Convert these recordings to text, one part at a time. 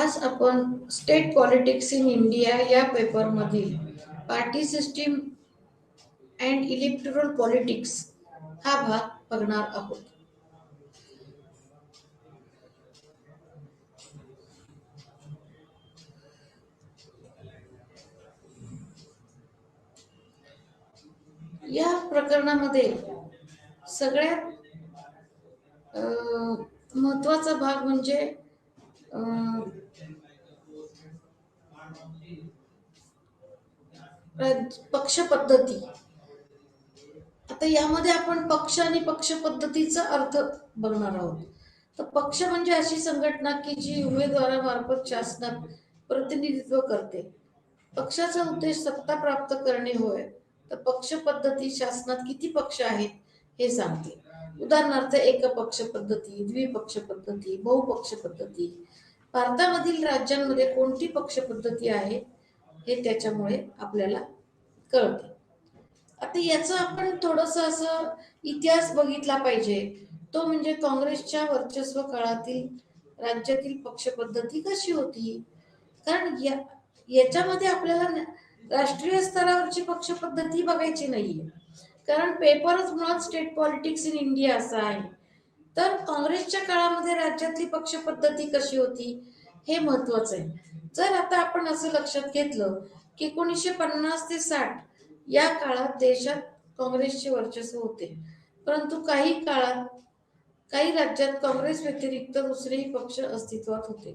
आज आपण state politics in India या पेपरमधील party system and electoral politics हा भाग बघणार आहोत. या प्रकरणामध्ये सगळ्यात महत्वाचा भाग म्हणजे पक्ष पद्धती. आता यामध्ये आपण पक्ष आणि पक्ष पद्धतीचा अर्थ बघणार आहोत. तर पक्ष म्हणजे अशी संघटना की जी उमेदवारामार्फत शासनात प्रतिनिधित्व करते. पक्षाचा उद्देश सत्ता प्राप्त करणे होय. तर पक्ष पद्धती शासनात किती पक्ष आहेत हे सांगते. उदाहरणार्थ एकपक्ष पद्धती, द्विपक्ष पद्धती, बहुपक्ष पद्धती. भारतामधील राज्यांमध्ये कोणती पक्ष पद्धती आहे हे त्याच्यामुळे आपल्याला कळते. आता याचं आपण थोडस असं इतिहास बघितला पाहिजे. तो म्हणजे काँग्रेसच्या वर्चस्व काळातील राज्यातील पक्ष पद्धती कशी होती. कारण याच्यामध्ये आपल्याला राष्ट्रीय स्तरावरची पक्ष पद्धती बघायची नाहीये. कारण पेपरच मुळात स्टेट पॉलिटिक्स इन इंडिया असा आहे. तर काँग्रेसच्या काळामध्ये राज्यातली पक्ष पद्धती कशी होती हे महत्वाचं आहे. जर आता आपण असं लक्षात घेतलं की 1950 ते 60 या काळात देशात काँग्रेसचे वर्चस्व होते, परंतु काही राज्यात काँग्रेस व्यतिरिक्त दुसरेही पक्ष अस्तित्वात होते.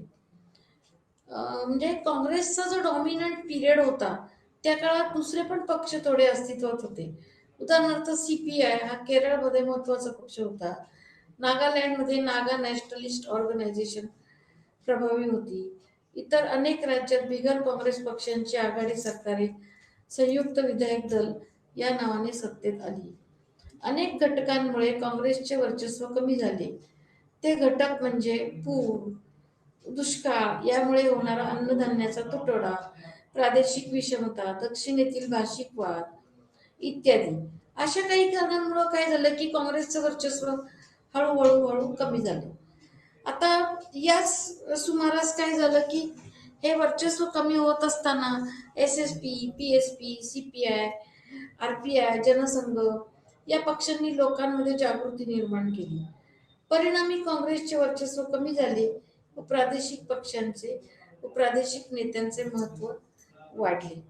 म्हणजे काँग्रेसचा जो डॉमिनंट पिरियड होता त्या काळात दुसरे पण पक्ष थोडे अस्तित्वात होते. उदाहरणार्थ सीपीआय हा केरळमध्ये महत्वाचा पक्ष होता. नागालँडमध्ये नागा नॅशनलिस्ट ऑर्गनायझेशन प्रभावी होती. इतर अनेक राज्यात बिगर काँग्रेस पक्षांची आघाडी सरकारे संयुक्त विधायक दल या नावाने सत्तेत आली. अनेक घटकांमुळे काँग्रेसचे वर्चस्व कमी झाले. ते घटक म्हणजे पूर, दुष्काळ, यामुळे होणारा अन्नधान्याचा तुटवडा, प्रादेशिक विषमता, दक्षिणेतील भाषिक वाद इत्यादी. अशा काही कारणांमुळे काय झालं की काँग्रेसचं वर्चस्व हळूहळू कमी झालं. आता याच सुमारास काय झालं की हे वर्चस्व कमी होत असताना SSP, PSP, CPI, RPI, Jansangh या पक्षांनी लोकांमध्ये जागृती निर्माण केली. परिणामी काँग्रेसचे वर्चस्व कमी झाले व प्रादेशिक पक्षांचे व प्रादेशिक नेत्यांचे महत्व वाढले.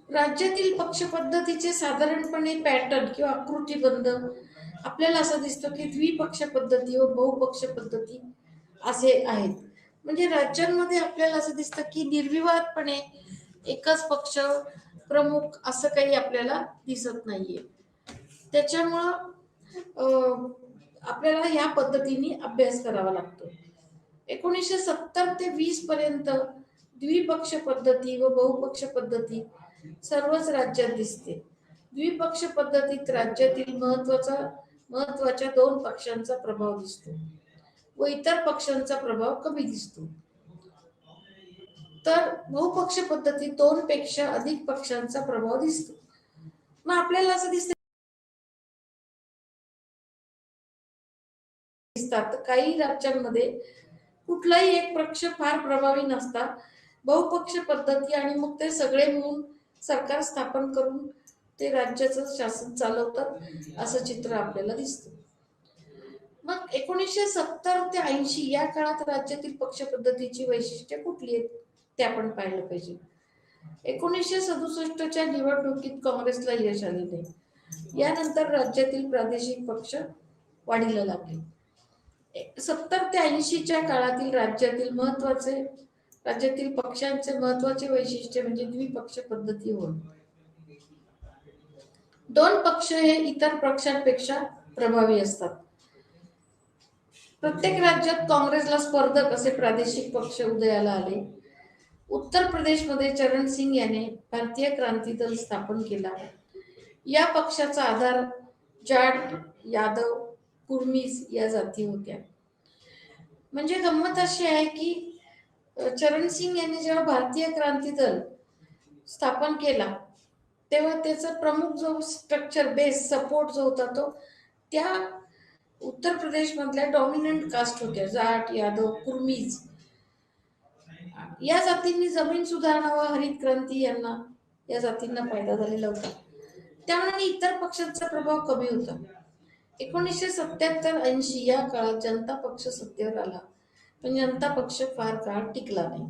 राज्यातील पक्ष पद्धतीचे साधारणपणे पॅटर्न किंवा आकृतीबंध आपल्याला असं दिसतं की द्विपक्ष पद्धती व बहुपक्ष पद्धती असे आहेत. म्हणजे राज्यांमध्ये आपल्याला असं दिसतं की निर्विवादपणे एकच पक्ष प्रमुख असं काही आपल्याला दिसत नाहीये. त्याच्यामुळं आपल्याला या पद्धतीने अभ्यास करावा लागतो. 1970 ते 20 पर्यंत द्विपक्ष पद्धती व बहुपक्ष पद्धती सर्वच राज्यात दिसते. द्विपक्ष पद्धतीत राज्यातील महत्वाच्या दोन पक्षांचा प्रभाव दिसतो व इतर पक्षांचा प्रभाव कमी दिसतो. तर बहुपक्ष पद्धतीत 2 पेक्षा अधिक पक्षांचा प्रभाव दिसतो. मग आपल्याला असं दिसतं काही राज्यांमध्ये कुठलाही एक पक्ष फार प्रभावी नसता, बहुपक्ष पद्धती आणि मग ते सगळे मिळून सरकार स्थापन करून ते राज्याचं शासन चालवतात असं चित्र आपल्याला दिसतं. मग 1970 ते 80 या काळात राज्यातील पक्ष पद्धतीची वैशिष्ट्ये कुठली आहेत ते आपण पाहिलं पाहिजे. 1967च्या निवडणुकीत काँग्रेसला यश आले नाही. यानंतर राज्यातील प्रादेशिक पक्ष वाढीला लागले. 70 ते 80च्या काळातील राज्यातील पक्षांचे महत्वाचे वैशिष्ट्य म्हणजे द्विपक्ष पद्धती होय. 2 पक्ष हे इतर पक्षांपेक्षा प्रभावी असतात. प्रत्येक राज्यात काँग्रेसला स्पर्धक असे प्रादेशिक पक्ष उदयाला आले. उत्तर प्रदेशमध्ये चरण सिंग याने भारतीय क्रांती दल स्थापन केला. या पक्षाचा आधार जाट, यादव, कुर्मीज या जाती होत्या. म्हणजे गंमत अशी आहे की चरण सिंग यांनी जेव्हा भारतीय क्रांती दल स्थापन केला तेव्हा त्याचा प्रमुख जो स्ट्रक्चर बेस सपोर्ट जो होता तो त्या उत्तर प्रदेश मधल्या डॉमिनंट कास्ट होत्या, जाट, यादव, कुर्मीज. या जातींनी जमीन सुधारणा व हरित क्रांती यांना या जातींना फायदा झालेला होता. त्यामुळे इतर पक्षांचा प्रभाव कमी होता. 1977-80 या काळात जनता पक्ष सत्तेवर आला, पण जनता पक्ष फार काळ टिकला नाही.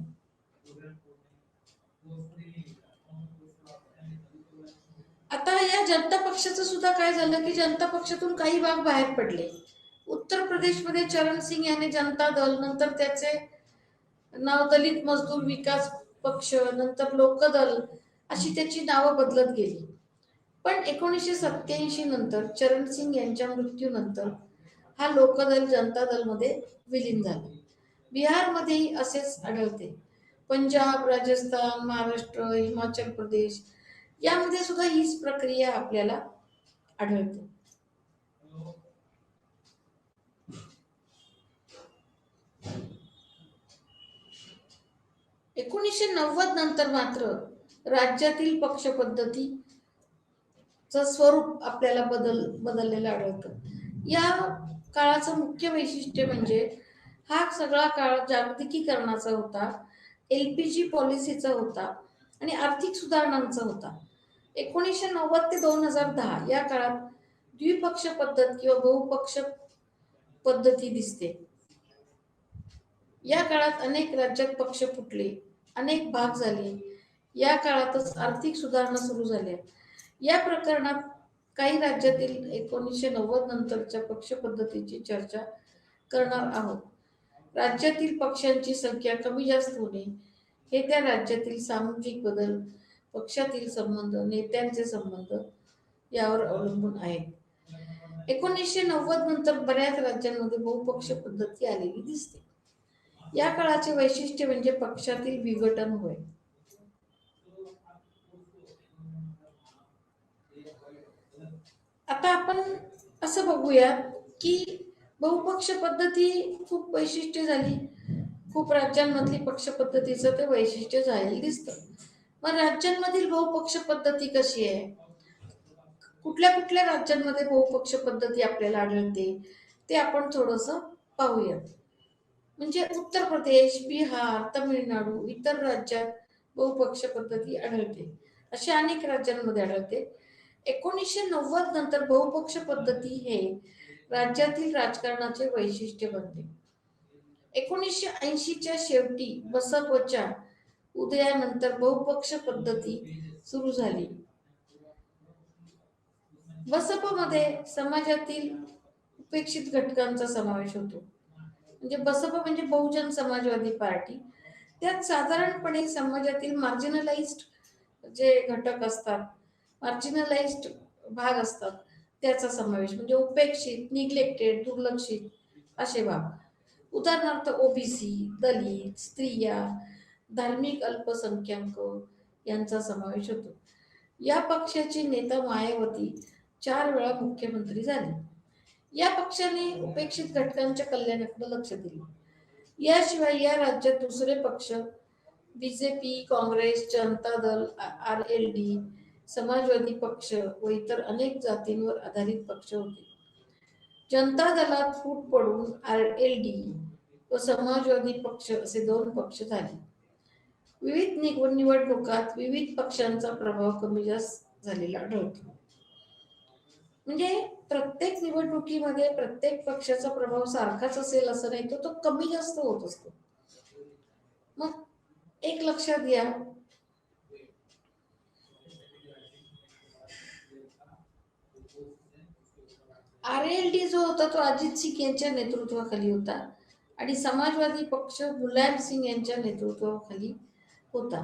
आता या जनता पक्षाचं सुद्धा काय झालं की जनता पक्षातून काही भाग बाहेर पडले. उत्तर प्रदेशमध्ये चरण सिंग याने जनता दल, नंतर त्याचे नाव दलित मजदूर विकास पक्ष, नंतर लोकदल अशी त्याची नावं बदलत गेली. पण 1987 नंतर चरण सिंग यांच्या मृत्यूनंतर हा लोकदल जनता दल मध्ये विलीन झाला. बिहारमध्येही असेच आढळते. पंजाब, राजस्थान, महाराष्ट्र, हिमाचल प्रदेश यामध्ये सुद्धा हीच प्रक्रिया आपल्याला आढळते. एकोणीसशे 90 नंतर मात्र राज्यातील पक्ष पद्धतीचं स्वरूप आपल्याला बदललेलं आढळतं. या काळाचं मुख्य वैशिष्ट्य म्हणजे हा सगळा काळ जागतिकीकरणाचा होता, LPG पॉलिसीचा होता आणि आर्थिक सुधारणांचा होता. 1990 ते 2010 या काळात द्विपक्ष पद्धत किंवा बहुपक्ष पद्धती दिसते. या काळात अनेक राज्यात पक्ष फुटले, अनेक भाग झाले. या काळातच आर्थिक सुधारणा सुरू झाल्या. या प्रकरणात काही राज्यातील 1990 नंतरच्या पक्ष पद्धतीची चर्चा करणार आहोत. राज्यातील पक्षांची संख्या कमी जास्त होणे हे त्या राज्यातील सामाजिक बदल, पक्षातील संबंध, नेत्यांचे संबंध यावर अवलंबून आहेत. 1990 नंतर बऱ्याच राज्यांमध्ये बहुपक्ष पद्धती आलेली दिसते. या काळाचे वैशिष्ट्य म्हणजे पक्षातील विघटन होय. आता आपण असं बघूयात की बहुपक्ष पद्धती खूप वैशिष्ट्य झाली. खूप राज्यांमधली पक्ष पद्धतीचं ते वैशिष्ट्य झालेलं दिसतं. मग राज्यांमधील बहुपक्ष पद्धती कशी आहे, कुठल्या कुठल्या राज्यांमध्ये बहुपक्ष पद्धती आपल्याला आढळते ते आपण थोडस पाहूया. म्हणजे उत्तर प्रदेश, बिहार, तामिळनाडू इतर राज्यात बहुपक्ष पद्धती आढळते. अशा अनेक राज्यांमध्ये आढळते. 1990 नंतर बहुपक्ष पद्धती हे राज्यातील राजकारणाचे वैशिष्ट्य बनले. 1980च्या शेवटी बसपच्या उदयानंतर बहुपक्ष पद्धती सुरू झाली. बसपमध्ये समाजातील उपेक्षित घटकांचा समावेश होतो. म्हणजे बसप म्हणजे बहुजन समाजवादी पार्टी. त्यात साधारणपणे समाजातील मार्जिनलाइज्ड जे घटक असतात, मार्जिनलाइज्ड भाग असतात त्याचा समावेश, म्हणजे उपेक्षित, निग्लेक्टेड, दुर्लक्षित असे भाग. उदाहरणार्थ ओबीसी, दलित, स्त्रिया, धार्मिक अल्पसंख्याक यांचा समावेश होतो. या पक्षाची नेता मायावती 4 वेळा मुख्यमंत्री झाली. या पक्षाने उपेक्षित घटकांच्या कल्याणाकडे लक्ष दिले. याशिवाय या राज्यात दुसरे पक्ष बीजेपी, काँग्रेस, जनता दल, RLD, समाजवादी पक्ष व इतर अनेक जातींवर आधारित पक्ष होते. जनता दलात फूट पडून RLD व समाजवादी पक्ष असे 2 पक्ष झाले. विविध निवडणुकात विविध पक्षांचा प्रभाव कमी जास्त झालेला आढळतो. म्हणजे प्रत्येक निवडणुकीमध्ये प्रत्येक पक्षाचा प्रभाव सारखाच असेल असं नाही, तो कमी जास्त होत असतो. मग एक लक्षात घ्या, RLD जो होता तो अजित सिंग यांच्या नेतृत्वाखाली होता आणि समाजवादी पक्ष मुलायम सिंग यांच्या नेतृत्वाखाली होता.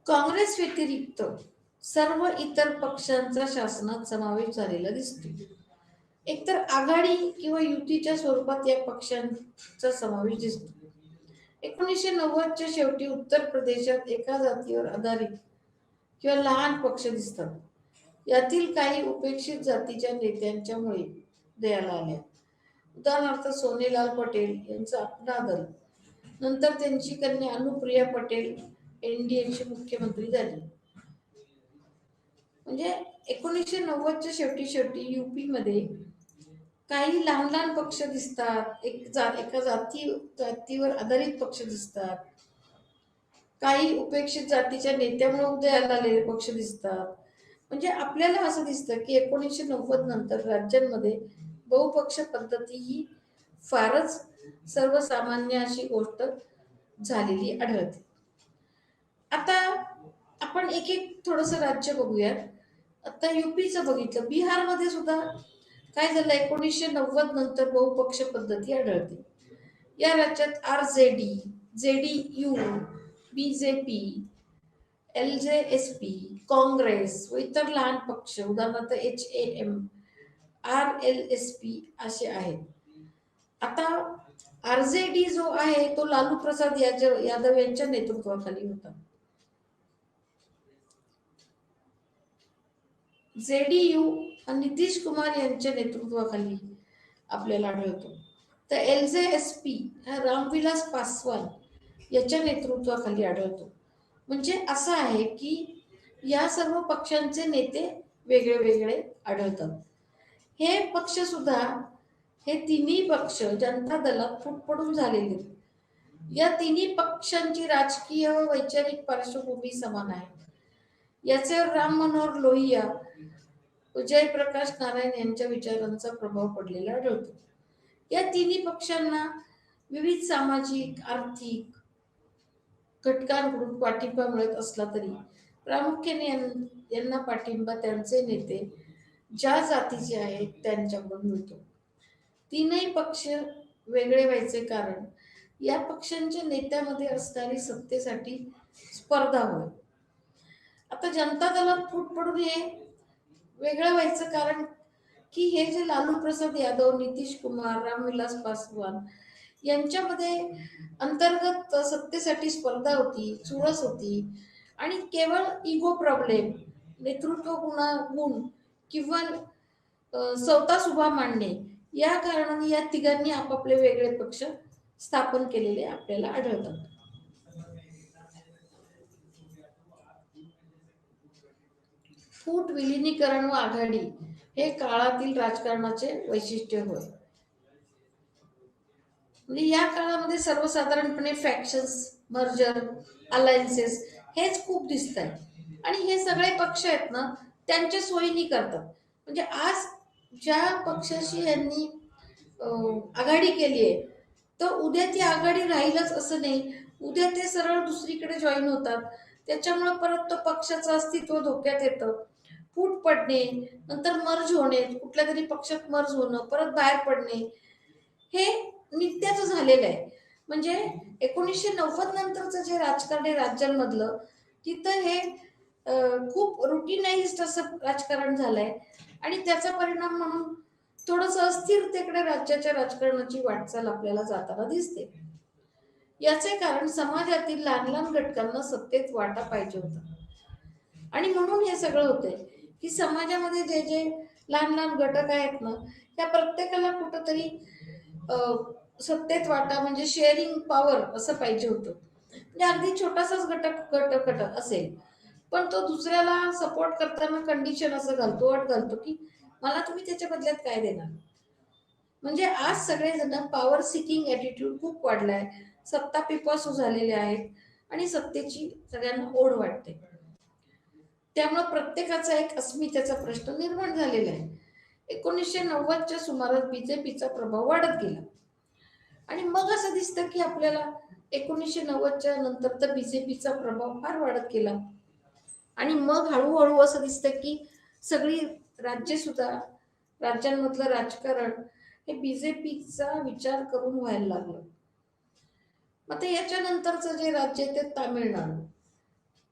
काँग्रेस व्यतिरिक्त सर्व इतर पक्षांचा शासनात समावेश झालेला दिसतो. एकतर आघाडी किंवा युतीच्या स्वरूपात या पक्षांचा समावेश दिसतो. 1990च्या शेवटी उत्तर प्रदेशात एका जातीवर आधारित किंवा लहान पक्ष दिसतात. यातील काही उपेक्षित जातीच्या नेत्यांच्यामुळे उदयाला आल्या. उदाहरणार्थ सोनेलाल पटेल यांचं अपना दल, नंतर त्यांची कन्या अनुप्रिया पटेल NDAची मुख्यमंत्री झाली. म्हणजे 1990च्या शेवटी UP मध्ये काही लहान लहान पक्ष दिसतात, एका जातीवर आधारित पक्ष दिसतात, काही उपेक्षित जातीच्या नेत्यामुळे उदयाला आलेले पक्ष दिसतात. म्हणजे आपल्याला असं दिसतं की 1990 नंतर राज्यांमध्ये बहुपक्ष पद्धती ही फारच सर्वसामान्य अशी गोष्ट झालेली आढळते. आता आपण एक एक थोडस राज्य बघूयात. आता युपीचं बघितलं, बिहारमध्ये सुद्धा काय झालं, 1990 नंतर बहुपक्ष पद्धती आढळते. या राज्यात RJD, JDU, BJP, LJSP, Congress व इतर लहान पक्ष उदाहरणार्थ HAM, RLSP असे आहेत. आता RJD जो आहे तो लालू प्रसाद यादव यांच्या नेतृत्वाखाली होता. JDU नितीश कुमार यांच्या नेतृत्वाखाली आपल्याला आढळतो. तर LJSP हा रामविलास पासवान याच्या नेतृत्वाखाली आढळतो. म्हणजे असं आहे की या सर्व पक्षांचे नेते वेगळे वेगळे आढळतात. हे पक्ष सुद्धा, हे तिन्ही पक्ष जनता दलात फूट पडून झालेले. या तिन्ही पक्षांची राजकीय व वैचारिक पार्श्वभूमी समान आहे. याच्यावर राम मनोहर लोहिया व जयप्रकाश नारायण यांच्या विचारांचा प्रभाव पडलेला आढळतो. या तिन्ही पक्षांना विविध सामाजिक आर्थिक घटकांकडून पाठिंबा मिळत असला तरी प्रामुख्याने यांना पाठिंबा त्यांचे नेते ज्या जातीचे आहेत त्यांच्याकडून मिळतो. तीनही पक्ष वेगळे व्हायचे कारण या पक्षांच्या नेत्यामध्ये असणारी सत्तेसाठी स्पर्धा होय. आता जनता दलात फूट पडून हे वेगळं व्हायचं कारण की हे जे लालू प्रसाद यादव, नितीश कुमार, रामविलास पासवान यांच्यामध्ये अंतर्गत सत्तेसाठी स्पर्धा होती, चुरस होती आणि केवळ इगो प्रॉब्लेम, नेतृत्व गुण किंवा स्वतः उभा मांडणे या कारणाने या तिघांनी आपापले वेगळे पक्ष स्थापन केलेले आपल्याला आढळतात. फूट, विलिनीकरण व आघाडी हे काळातील राजकारणाचे वैशिष्ट्य होय. म्हणजे या काळामध्ये सर्वसाधारणपणे फॅक्शन्स, मर्जर, अलायन्सेस हेच खूप दिसत आहे आणि हे सगळे पक्ष आहेत ना त्यांच्या सोयीनी करतात. म्हणजे आज ज्या पक्षाशी यांनी आघाडी केली आहे तर उद्या ती आघाडी राहीलच असं नाही, उद्या ते सरळ दुसरीकडे जॉईन होतात. त्याच्यामुळे परत तो पक्षाचं अस्तित्व धोक्यात येतं. फूट पडणे, नंतर मर्ज होणे, कुठल्या तरी पक्षात मर्ज होणं, परत बाहेर पडणे हे नित्याचं झालेलं आहे. म्हणजे 1990 नंतरचं जे राजकारण आहे राज्यांमधलं, तिथं हे खूप रुटीनाइज्ड असं राजकारण झालंय आणि त्याचा परिणाम म्हणून थोडंसं अस्थिरतेकडे राज्याच्या राजकारणाची वाटचाल आपल्याला जाताना दिसते. याचे कारण समाजातील लहान लहान घटकांना सत्तेत वाटा पाहिजे होता आणि म्हणून हे सगळं होतंय की समाजामध्ये जे जे लहान लहान घटक आहेत ना त्या प्रत्येकाला कुठंतरी सत्तेत वाटा म्हणजे शेअरिंग पॉवर असं पाहिजे होतं. म्हणजे अगदी छोटासाच घटक असेल पण तो दुसऱ्याला सपोर्ट करताना कंडिशन असं घालतो, अट घालतो की मला तुम्ही त्याच्या बदल्यात काय देणार. म्हणजे आज सगळेजण पॉवर सिकिंग ॲटिट्यूड खूप वाढलाय, सत्ता पिपासू झालेले आहेत आणि सत्तेची सगळ्यांना ओढ वाटते. त्यामुळे प्रत्येकाचा एक अस्मितेचा प्रश्न निर्माण झालेला आहे. 1990च्या सुमारास बीजेपीचा प्रभाव वाढत गेला आणि मग असं दिसतं की आपल्याला 1990च्या नंतर तर बीजेपीचा प्रभाव फार वाढत गेला आणि मग हळूहळू असं दिसतं की सगळी राज्य सुद्धा, राज्यांमधलं राजकारण हे बीजेपीचा विचार करून व्हायला लागलं. मग ते याच्यानंतरचं जे राज्य आहे ते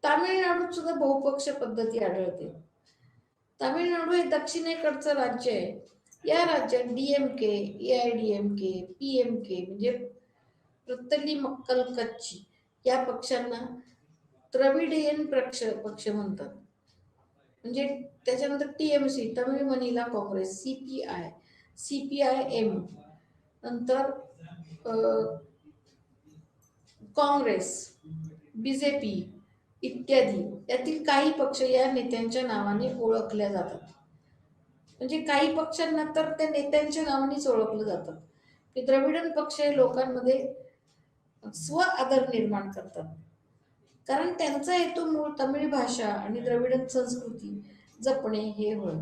तामिळनाडूत सुद्धा बहुपक्ष पद्धती आढळते. तामिळनाडू हे दक्षिणेकडचं राज्य आहे. या राज्यात DMK, AIDMK, PMK म्हणजे प्रतली मक्कल कच्ची या पक्षांना द्रविडियन पक्ष म्हणतात. म्हणजे त्याच्यानंतर TMC, तमिळ मनीला काँग्रेस, CPIM, नंतर काँग्रेस, BJP इत्यादी यातील काही पक्ष या नेत्यांच्या नावाने ओळखल्या जातात. म्हणजे काही पक्षांना तर त्या नेत्यांच्या नावानेच ओळखलं जातं की द्रविडन पक्ष हे लोकांमध्ये स्व आदर निर्माण करतात, कारण त्यांचा हेतू मूळ तमिळ भाषा आणि द्रविडन संस्कृती जपणे हे होय.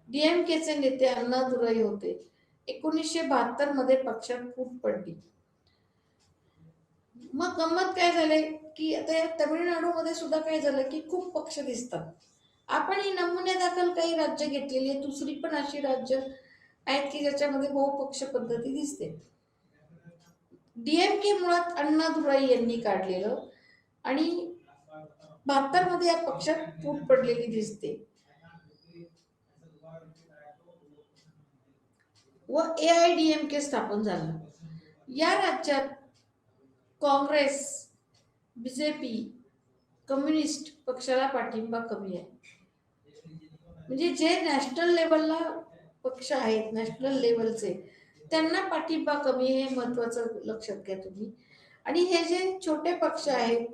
डीएमकेचे नेते अण्णादुराई होते. 1972 मध्ये पक्षात फूट पडली. मग गंमत काय झाले की आता या तमिळनाडूमध्ये सुद्धा काय झालं की खूप पक्ष दिसतात. आपण ही नमुन्यादाखल काही राज्य घेतलेली आहे, दुसरी पण अशी राज्य आहेत की ज्याच्यामध्ये बहुपक्ष पद्धती दिसते. डीएमके मुळात अण्णादुराई यांनी काढलेलं आणि 72 मध्ये या पक्षात फूट पडलेली दिसते व एआयडीएमके स्थापन झालं. या राज्यात काँग्रेस, बीजेपी, कम्युनिस्ट पक्षाला पाठिंबा कमी आहे. म्हणजे जे नॅशनल लेवलला पक्ष आहेत, नॅशनल लेवलचे, त्यांना पाठिंबा कमी हे महत्वाचं लक्षात घ्या तुम्ही. आणि हे जे छोटे पक्ष आहेत,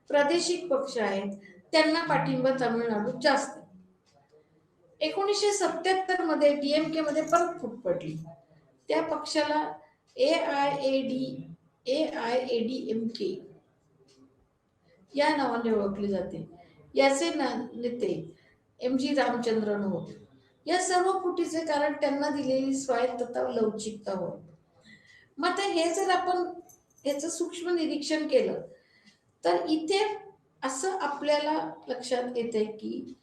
प्रादेशिक पक्ष आहेत, त्यांना पाठिंबा तामिळनाडूत जास्त. 1977 मध्ये डीएमके मध्ये परत फूट पडली. त्या पक्षाला एआयएडीएमके या नावाने ओळखले जाते. याचे नेते एम जी रामचंद्रन होते. या सर्व फुटीचे कारण त्यांना दिलेली स्वायत्तता व लवचिकता होय. मग आता हे जर आपण याचं सूक्ष्म निरीक्षण केलं तर इथे असं आपल्याला लक्षात येते की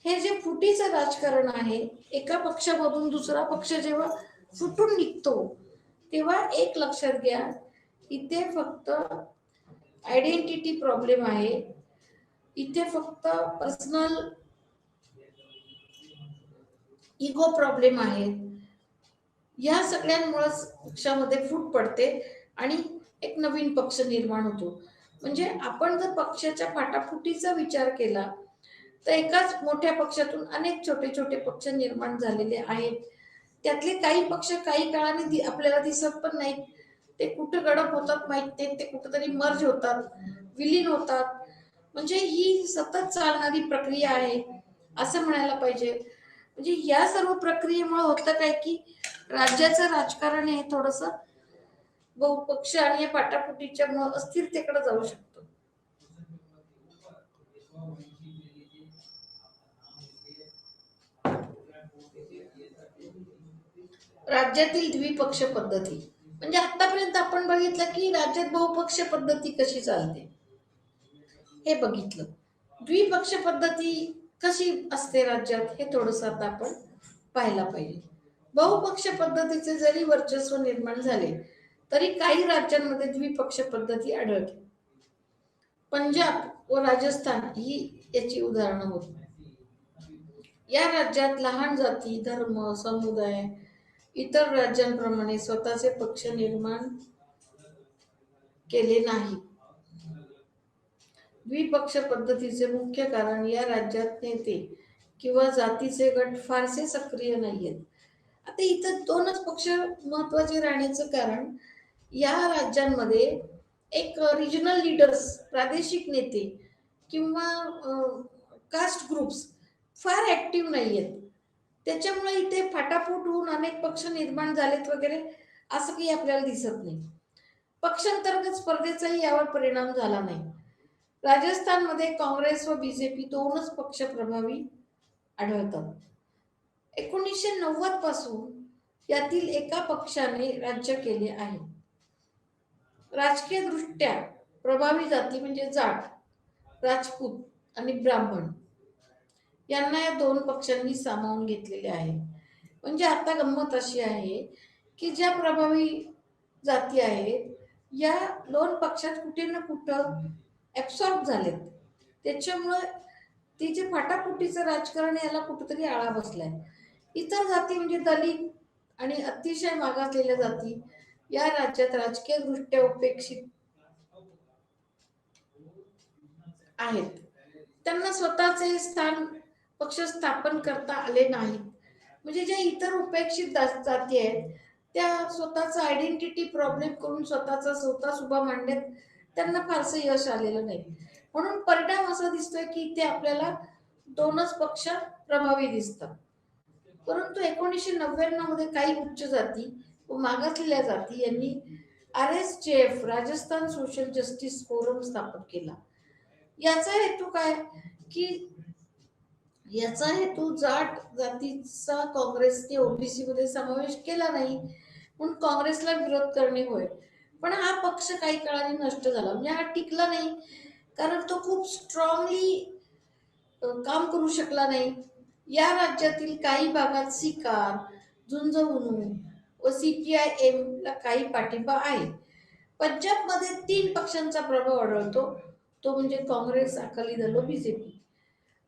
हे जे फुटीचं राजकारण आहे, एका पक्षामधून दुसरा पक्ष जेव्हा फुटून निघतो तेव्हा एक लक्षात घ्या, इथे फक्त आयडेंटिटी प्रॉब्लेम आहे, इथे फक्त पर्सनल इगो प्रॉब्लेम आहे. या सगळ्यांमुळेच पक्षामध्ये फूट पडते आणि एक नवीन पक्ष निर्माण होतो. म्हणजे आपण जर पक्षाच्या फाटाफुटीचा विचार केला तर एकाच मोठ्या पक्षातून अनेक छोटे छोटे पक्ष निर्माण झालेले आहेत. त्यातले काही पक्ष काही काळाने आपल्याला दिसत पण नाहीत, ते कुठं गडप होतात माहित नाही, ते कुठंतरी मर्ज होतात, विलीन होतात. म्हणजे ही सतत चालणारी प्रक्रिया आहे असं म्हणायला पाहिजे. म्हणजे या सर्व प्रक्रियेमुळे होतं काय की राज्याचं राजकारण हे थोडस बहुपक्ष आणि या पाटापुटीच्या मुळे अस्थिरतेकडे जाऊ शकतं. राज्यातील द्विपक्ष पद्धती म्हणजे आतापर्यंत आपण बघितलं की राज्यात बहुपक्ष पद्धती कशी चालते हे बघितलं. द्विपक्ष पद्धती कशी असते राज्यात हे थोडस आता आपण पाहायला पाहिजे. बहुपक्ष पद्धतीचे जरी वर्चस्व निर्माण झाले तरी काही राज्यांमध्ये द्विपक्ष पद्धती आढळते. पंजाब व राजस्थान ही याची उदाहरणं होती. या राज्यात लहान जाती, धर्म, समुदाय इतर राज्यांप्रमाणे स्वतःचे पक्ष निर्माण केले नाही. द्विपक्ष पद्धतीचे मुख्य कारण या राज्यात नेते किंवा जातीचे गट फारसे सक्रिय नाहीयेत. आता इथं दोनच पक्ष महत्वाचे राहण्याचं कारण या राज्यांमध्ये एक रिजनल लीडर्स, प्रादेशिक नेते किंवा कास्ट ग्रुप्स फार ऍक्टिव्ह नाहीयेत. त्याच्यामुळे इथे फाटाफूट होऊन अनेक पक्ष निर्माण झालेत वगैरे असं काही आपल्याला दिसत नाही. पक्षांतर्गत स्पर्धेचाही यावर परिणाम झाला नाही. राजस्थानमध्ये काँग्रेस व बीजेपी दोनच पक्ष प्रभावी आढळतात. 1990 पासून यातील एका पक्षाने राज्य केले आहे. राजकीय दृष्ट्या प्रभावी जाती म्हणजे जाट, राजपूत आणि ब्राह्मण यांना या दोन पक्षांनी सामावून घेतलेले आहे. म्हणजे आता गंमत अशी आहे की ज्या प्रभावी जाती आहेत या दोन पक्षात कुठे ना कुठं ऍब्सॉर्ब झालेत. त्याच्यामुळे ती जे फाटाफुटीचं राजकारण याला कुठेतरी आळा बसलाय. इतर जाती म्हणजे दलित आणि अतिशय मागासलेल्या जाती या राज्यात राजकीय दृष्ट्या उपेक्षित आहेत. त्यांना स्वतःचे स्थान पक्ष स्थापन करता आले नाहीत. म्हणजे ज्या इतर उपेक्षित जाती आहेत त्या स्वतःचा आयडेंटिटी प्रॉब्लेम करून स्वतःचा उभा मांडण्यात त्यांना फारसं यश आलेलं नाही. म्हणून परिणाम असा दिसतोय की इथे आपल्याला दोनच पक्ष प्रभावी दिसतात. परंतु 1999 मध्ये काही उच्च जाती व मागासलेल्या जाती यांनी RSJF Rajasthan social justice forum स्थापन केला. याचा हेतू काय की याचा हेतू जाट जातीचा काँग्रेसने ओबीसी मध्ये समावेश केला नाही म्हणून काँग्रेसला विरोध करणे होय. पण हा पक्ष काही काळाने नष्ट झाला, म्हणजे हा टिकला नाही, कारण तो खूप स्ट्रॉंगली काम करू शकला नाही. या राज्यातील काही भागात सिकार, झुंझुनू व CPIM ला काही पाठिंबा आहे. पंजाबमध्ये 3 पक्षांचा प्रभाव आढळतो, तो म्हणजे काँग्रेस, अकाली दल व बीजेपी.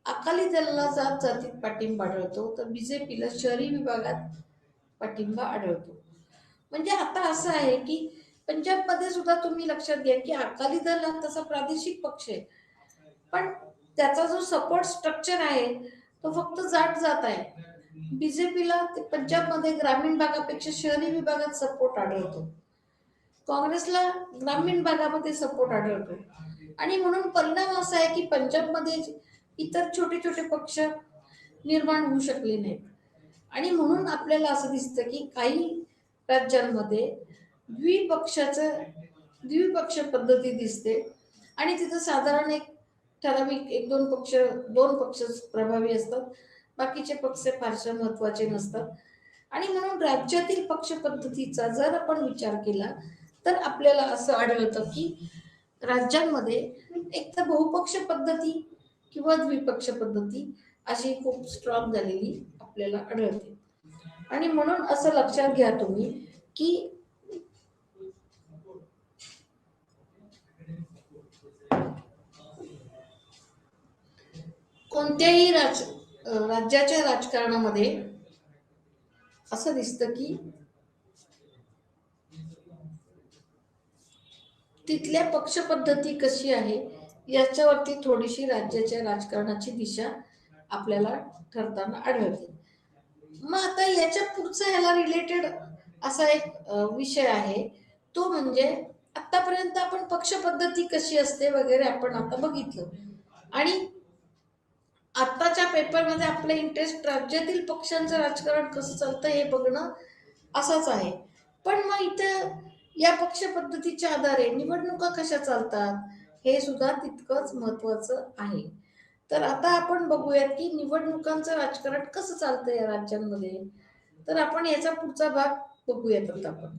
अकाली दलाला जात जातीत पाठिंबा आढळतो, तर बीजेपीला शहरी विभागात पाठिंबा आढळतो. म्हणजे आता असं आहे की पंजाबमध्ये सुद्धा तुम्ही लक्षात घ्या की अकाली दल हा तसा प्रादेशिक पक्ष आहे, पण त्याचा जो सपोर्ट स्ट्रक्चर आहे तो फक्त जाट जात आहे. बीजेपीला पंजाबमध्ये ग्रामीण भागापेक्षा शहरी विभागात सपोर्ट आढळतो, काँग्रेसला ग्रामीण भागामध्ये सपोर्ट आढळतो. आणि म्हणून परिणाम असा आहे की पंजाबमध्ये इतर छोटे छोटे पक्ष निर्माण होऊ शकले नाहीत. आणि म्हणून आपल्याला असं दिसतं की काही राज्यांमध्ये द्विपक्ष पद्धती दिसते आणि तिथं साधारण एक ठराविक 2 पक्ष प्रभावी असतात, बाकीचे पक्ष फारसे महत्वाचे नसतात. आणि म्हणून राज्यातील पक्ष पद्धतीचा जर आपण विचार केला तर आपल्याला असं आढळतं की राज्यांमध्ये एक तर बहुपक्ष पद्धती किंवा द्विपक्ष पद्धती अशी खूप स्ट्रॉंग झालेली आपल्याला आढळते. आणि म्हणून असं लक्षात घ्या तुम्ही की कोणत्याही राज्याच्या राजकारणामध्ये असं दिसतं की तिथल्या पक्ष पद्धती कशी आहे याच्यावरती थोडीशी राज्याच्या राजकारणाची दिशा आपल्याला ठरताना आढळते. मग आता याच्या पुढचा ह्याला रिलेटेड असा एक विषय आहे, तो म्हणजे आतापर्यंत आपण पक्ष पद्धती कशी असते वगैरे आपण आता बघितलं, आणि आत्ताच्या पेपरमध्ये आपलं इंटरेस्ट राज्यातील पक्षांचं राजकारण कसं चालतं हे बघणं असाच आहे. पण मग इथं या पक्ष पद्धतीच्या आधारे निवडणुका कशा चालतात हे सुद्धा तितकंच महत्वाचं आहे. तर आता आपण बघूयात की निवडणुकांचं राजकारण कसं चालतं या राज्यांमध्ये. तर आपण याचा पुढचा भाग बघूयात आता आपण.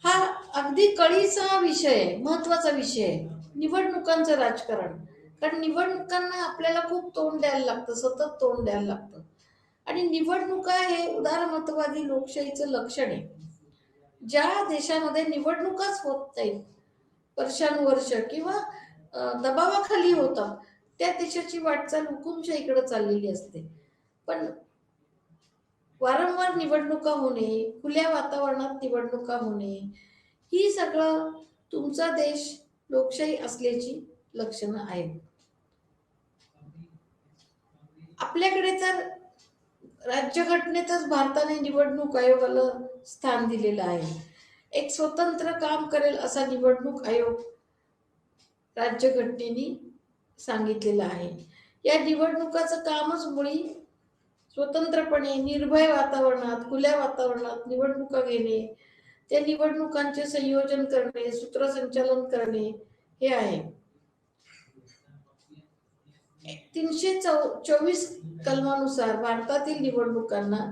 हा अगदी कळीचा विषय, महत्वाचा विषय, निवडणुकांचं राजकारण. कारण निवडणुकांना आपल्याला खूप तोंड द्यायला लागतं, सतत तोंड द्यायला लागतं. आणि निवडणुका हे उदारमतवादी लोकशाहीचं लक्षण आहे. ज्या देशामध्ये निवडणुकाच होत नाहीत वर्षानुवर्ष किंवा दबावाखाली होतात, त्या देशाची वाटचाल हुकुमशाहीकडे चाललेली असते. पण वारंवार निवडणुका होणे, खुल्या वातावरणात निवडणुका होणे, ही सगळं तुमचा देश लोकशाही असल्याची लक्षणं आहेत. आपल्याकडे तर राज्यघटनेतच भारताने निवडणूक आयोगाला स्थान दिलेलं आहे. एक स्वतंत्र काम करेल असा निवडणूक आयोग राज्यघटनेने सांगितलेलं आहे. या निवडणुकाचं कामच मुळी स्वतंत्रपणे निर्भय वातावरणात, खुल्या वातावरणात निवडणुका घेणे, त्या निवडणुकांचे संयोजन करणे, सूत्रसंचालन करणे हे आहे. 324 कलमानुसार भारतातील निवडणुकांना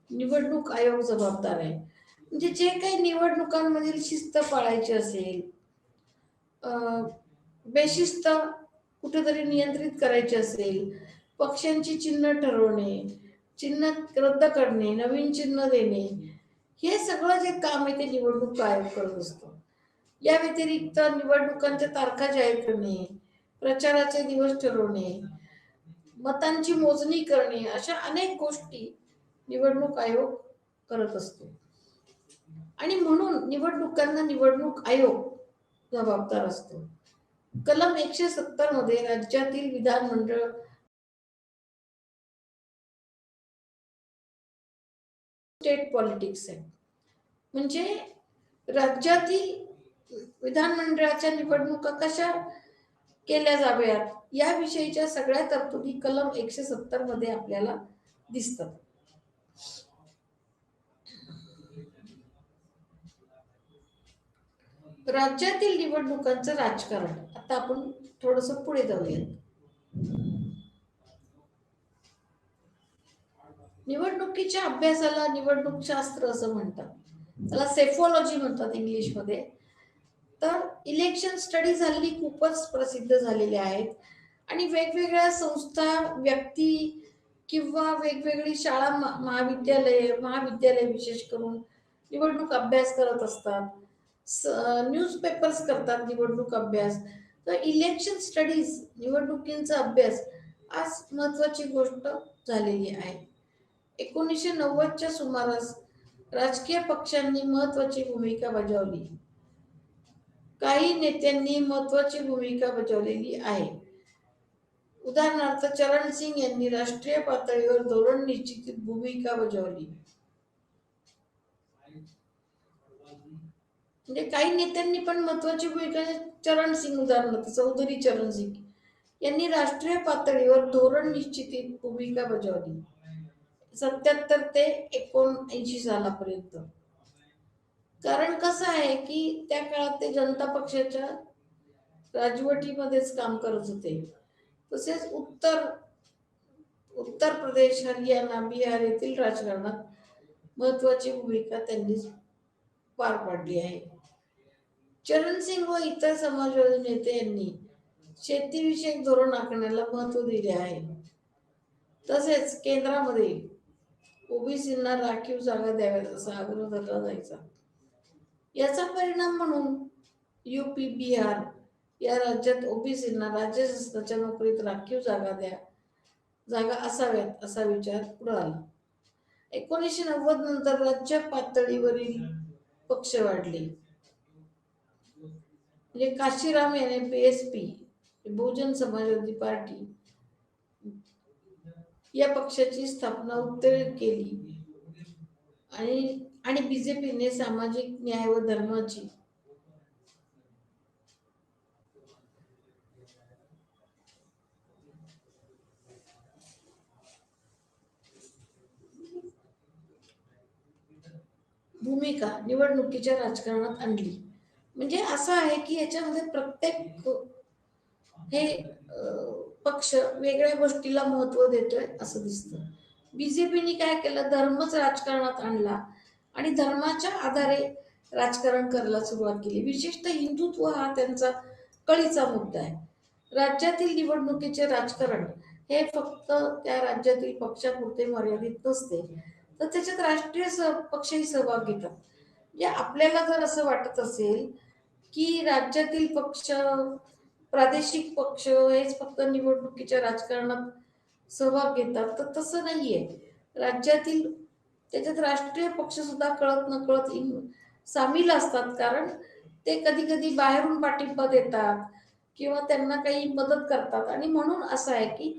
निवडणूक आयोग जबाबदार आहे. म्हणजे जे काही निवडणुकांमधील शिस्त पाळायची असेल, बेशिस्त कुठेतरी नियंत्रित करायची असेल, पक्षांची चिन्ह ठरवणे, चिन्ह रद्द करणे, नवीन चिन्ह देणे, हे सगळं जे काम आहे ते निवडणूक आयोग करत असतो. या व्यतिरिक्त निवडणुकांच्या तारखा जाहीर करणे, प्रचाराचे दिवस ठरवणे, मतांची मोजणी करणे, अशा अनेक गोष्टी निवडणूक आयोग करत असतो. आणि म्हणून निवडणुकांना निवडणूक आयोग जबाबदार असतो. कलम 170 मध्ये राज्यातील विधानमंडळ स्टेट पॉलिटिक्स आहे. म्हणजे राज्यातील विधानमंडळाच्या निवडणुका कशा केल्या जाव्यात याविषयीच्या सगळ्या तरतुदी कलम 170 मध्ये आपल्याला दिसतात. राज्यातील निवडणुकांचं राजकारण, आता आपण थोडस पुढे जाऊया. निवडणुकीच्या अभ्यासाला निवडणूक शास्त्र असं म्हणतात, त्याला सेफोलॉजी म्हणतात इंग्लिशमध्ये. तर इलेक्शन स्टडीज हल्ली खूपच प्रसिद्ध झालेले आहेत आणि वेगवेगळ्या संस्था, व्यक्ती किंवा वेगवेगळी शाळा, महाविद्यालय विशेष करून निवडणूक अभ्यास करत असतात. न्यूजपेपर्स करतात निवडणूक अभ्यास. तर इलेक्शन स्टडीज, निवडणुकींचा अभ्यास आज महत्वाची गोष्ट झालेली आहे. 1990च्या सुमारास राजकीय पक्षांनी महत्वाची भूमिका बजावली. काही नेत्यांनी महत्वाची भूमिका बजावलेली आहे. उदाहरणार्थ चरण सिंग यांनी राष्ट्रीय पातळीवर धोरण निश्चितीत भूमिका बजावली. म्हणजे काही नेत्यांनी पण महत्वाची भूमिका, चरण सिंग उदाहरणार्थ चौधरी चरण सिंग यांनी राष्ट्रीय पातळीवर धोरण निश्चितीत भूमिका बजावली 77 ते 79 सालापर्यंत. कारण कसं आहे की त्या काळात ते जनता पक्षाच्या राजवटीमध्येच काम करत होते. तसेच उत्तर प्रदेश, हरियाणा, बिहार येथील राजकारणात महत्वाची भूमिका त्यांनी पार पाडली आहे. चरण सिंग व इतर समाजवादी नेते यांनी शेतीविषयक धोरण आखण्याला महत्व दिले आहे. तसेच केंद्रामध्ये ओबीसींना राखीव जागा द्याव्यात असा आग्रह धरला जायचा. याचा परिणाम म्हणून यूपी, बिहार या राज्यात ओबीसींना राज्य शासनाच्या नोकरीत राखीव जागा असाव्यात असा विचार पुढे आला. 1990 नंतर राज्य पातळीवरील पक्ष वाढले. म्हणजे काशीराम याने पीएसपी, बहुजन समाजवादी पार्टी या पक्षाची स्थापना उत्तरेत केली आणि बीजेपीने सामाजिक न्याय व धर्माची भूमिका निवडणुकीच्या राजकारणात आणली. म्हणजे असं आहे की याच्यामध्ये प्रत्येक हे पक्ष वेगळ्या गोष्टीला महत्व देतोय असं दिसतं. बीजेपीने काय केलं, धर्मच राजकारणात आणला आणि धर्माच्या आधारे राजकारण करायला सुरुवात केली. विशेषतः हिंदुत्व हा त्यांचा कळीचा मुद्दा आहे. राज्यातील निवडणुकीचे राजकारण हे फक्त त्या राज्यातील पक्षापुरते मर्यादित नसते, तर त्याच्यात राष्ट्रीय पक्षही सहभाग घेतात. म्हणजे आपल्याला जर असं वाटत असेल की राज्यातील पक्ष, प्रादेशिक पक्ष हेच फक्त निवडणुकीच्या राजकारणात सहभाग घेतात, तर तसं नाहीये. राज्यातील त्याच्यात राष्ट्रीय पक्ष सुद्धा कळत नकळत सामील असतात. कारण ते कधी कधी बाहेरून पाठिंबा देतात किंवा त्यांना काही मदत करतात आणि म्हणून असं आहे की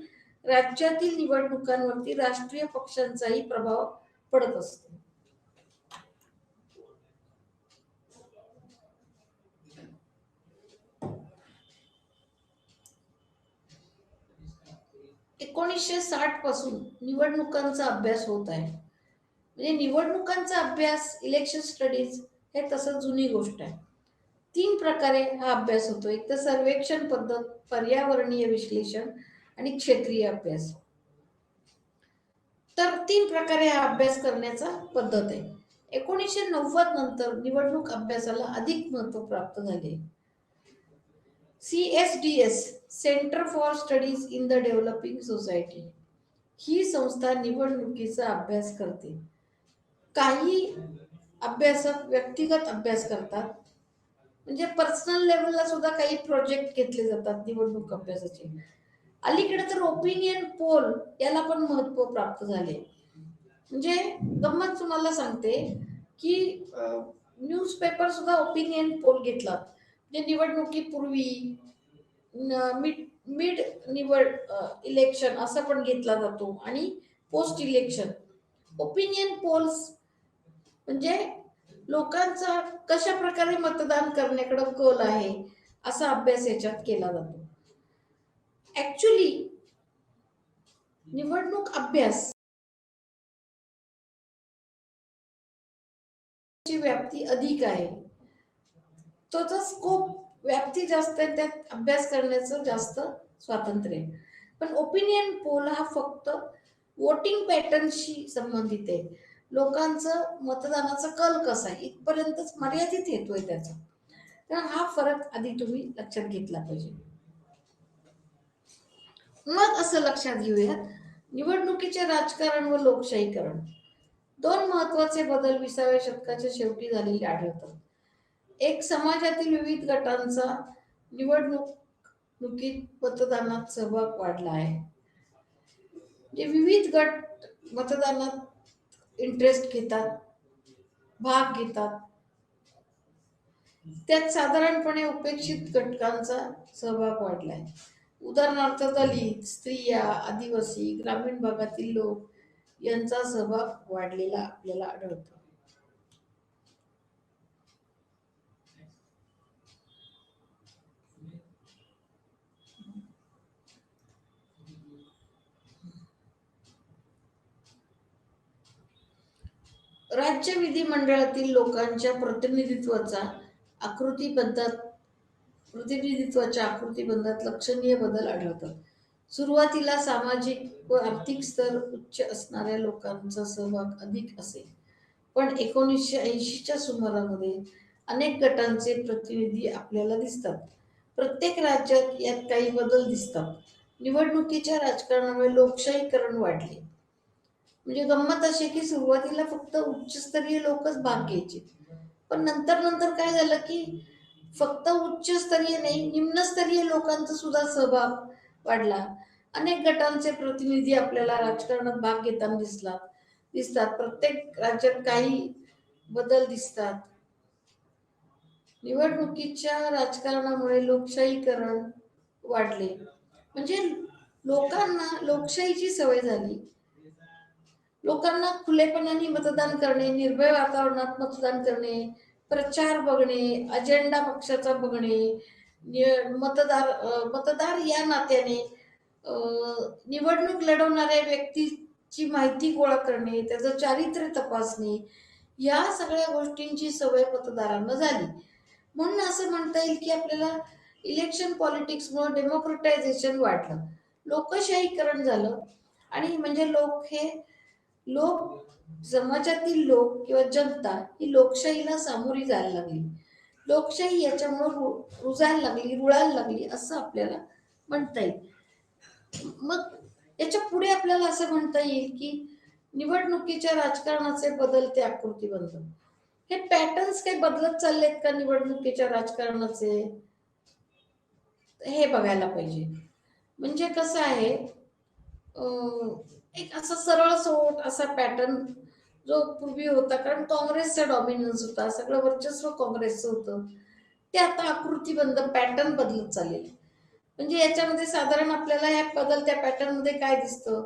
राज्यातील निवडणुकांवरती राष्ट्रीय पक्षांचाही प्रभाव पडत असतो. एकोणीसशे 60 पासून निवडणुकांचा अभ्यास होत आहे. म्हणजे निवडणुकांचा अभ्यास, इलेक्शन स्टडीज हे तसं जुनी गोष्ट आहे. 3 प्रकारे हा अभ्यास होतो. एक तर सर्वेक्षण पद्धत, पर्यावरणीय विश्लेषण आणि क्षेत्रीय अभ्यास. तर 3 प्रकारे हा अभ्यास करण्याचा पद्धत आहे. 1990 नंतर निवडणूक अभ्यासाला अधिक महत्व प्राप्त झाले. CSDS, centre for studies in the developing society, ही संस्था निवडणुकीचा अभ्यास करते. काही अभ्यासक व्यक्तिगत अभ्यास करतात, म्हणजे पर्सनल लेवलला सुद्धा काही प्रोजेक्ट घेतले जातात निवडणूक अभ्यासाचे. अलीकडे तर ओपिनियन पोल याला पण महत्व प्राप्त झाले. म्हणजे गंमत तुम्हाला सांगते की न्यूजपेपर सुद्धा ओपिनियन पोल घेतला. म्हणजे निवडणुकीपूर्वी, मिड इलेक्शन असं पण घेतला जातो आणि पोस्ट इलेक्शन. ओपिनियन पोल्स म्हणजे लोकांचा कशा प्रकारे मतदान करण्याकडे कल आहे असा अभ्यास याच्यात केला जातो. ऍक्च्युली निवडणूक अभ्यास ची व्याप्ती अधिक आहे, तो स्कोप व्याप्ती जास्त आहे, त्यात अभ्यास करण्याचं जास्त स्वातंत्र्य आहे. पण ओपिनियन पोल हा फक्त वोटिंग पॅटर्नशी संबंधित आहे. लोकांचं मतदानाचा कल कसा आहे इथपर्यंतच मर्यादित येतोय त्याचा. तर हा फरक आधी तुम्ही लक्षात घेतला पाहिजे. मग असं लक्षात घेऊयात, निवडणुकीचे राजकारण व लोकशाहीकरण दोन महत्वाचे बदल 20व्या शतकाच्या शेवटी झालेले आढळतात. एक, समाजातील विविध गटांचा निवडणुकीत मतदानात सहभाग वाढला आहे. जे विविध गट मतदानात इंटरेस्ट घेतात, भाग घेतात, त्यात साधारणपणे उपेक्षित घटकांचा सहभाग वाढलाय. उदाहरणार्थ दलित, स्त्रिया, आदिवासी, ग्रामीण भागातील लोक यांचा सहभाग वाढलेला आपल्याला आढळतो. राज्य विधिमंडळातील लोकांच्या प्रतिनिधित्वाच्या आकृतीबंधात लक्षणीय बदल आढळतात. सुरुवातीला सामाजिक व आर्थिक स्तर उच्च असणाऱ्या लोकांचा सहभाग अधिक असेल, पण 1980च्या सुमारामध्ये अनेक गटांचे प्रतिनिधी आपल्याला दिसतात. प्रत्येक राज्यात यात काही बदल दिसतात. निवडणुकीच्या राजकारणामुळे लोकशाहीकरण वाढले. म्हणजे गंमत अशी की सुरुवातीला फक्त उच्चस्तरीय लोकच भाग घ्यायचे, पण नंतर नंतर काय झालं की फक्त उच्चस्तरीय नाही, निम्नस्तरीय लोकांचा सुद्धा सहभाग वाढला. अनेक गटांचे प्रतिनिधी आपल्याला राजकारणात भाग घेताना दिसतात. प्रत्येक राज्यात काही बदल दिसतात. निवडणुकीच्या राजकारणामुळे लोकशाहीकरण वाढले. म्हणजे लोकांना लोकशाहीची सवय झाली. लोकांना खुलेपणाने मतदान करणे, निर्भय वातावरणात मतदान करणे, प्रचार बघणे, अजेंडा पक्षाचा बघणे, मतदार या नात्याने निवडणूक लढवणाऱ्या व्यक्तीची माहिती गोळा करणे, त्याचं चारित्र्य तपासणे, या सगळ्या गोष्टींची सवय मतदारांना झाली. म्हणून असं म्हणता येईल की आपल्याला इलेक्शन पॉलिटिक्समुळे डेमोक्रेटायझेशन वाढलं, लोकशाहीकरण झालं. आणि म्हणजे लोक समाजातील लोक किंवा जनता ही लोकशाहीला सामोरी जायला लागली. लोकशाही याच्यामुळे रुळायला लागली असं आपल्याला म्हणता येईल. मग याच्या पुढे आपल्याला असं म्हणता येईल की निवडणुकीच्या राजकारणाचे बदलते आकृतीबंध, हे पॅटर्न्स काही बदलत चाललेत का निवडणुकीच्या राजकारणाचे, हे बघायला पाहिजे. म्हणजे कसं आहे, एक असा सरळ सोट असा पॅटर्न जो पूर्वी होता, कारण काँग्रेसचा डॉमिनन्स होता, सगळं वर्चस्व काँग्रेसचं होतं, ते आता आकृतीबंध पॅटर्न बदलत चाललेले. म्हणजे याच्यामध्ये साधारण आपल्याला या बदलत्या पॅटर्न मध्ये काय दिसतं,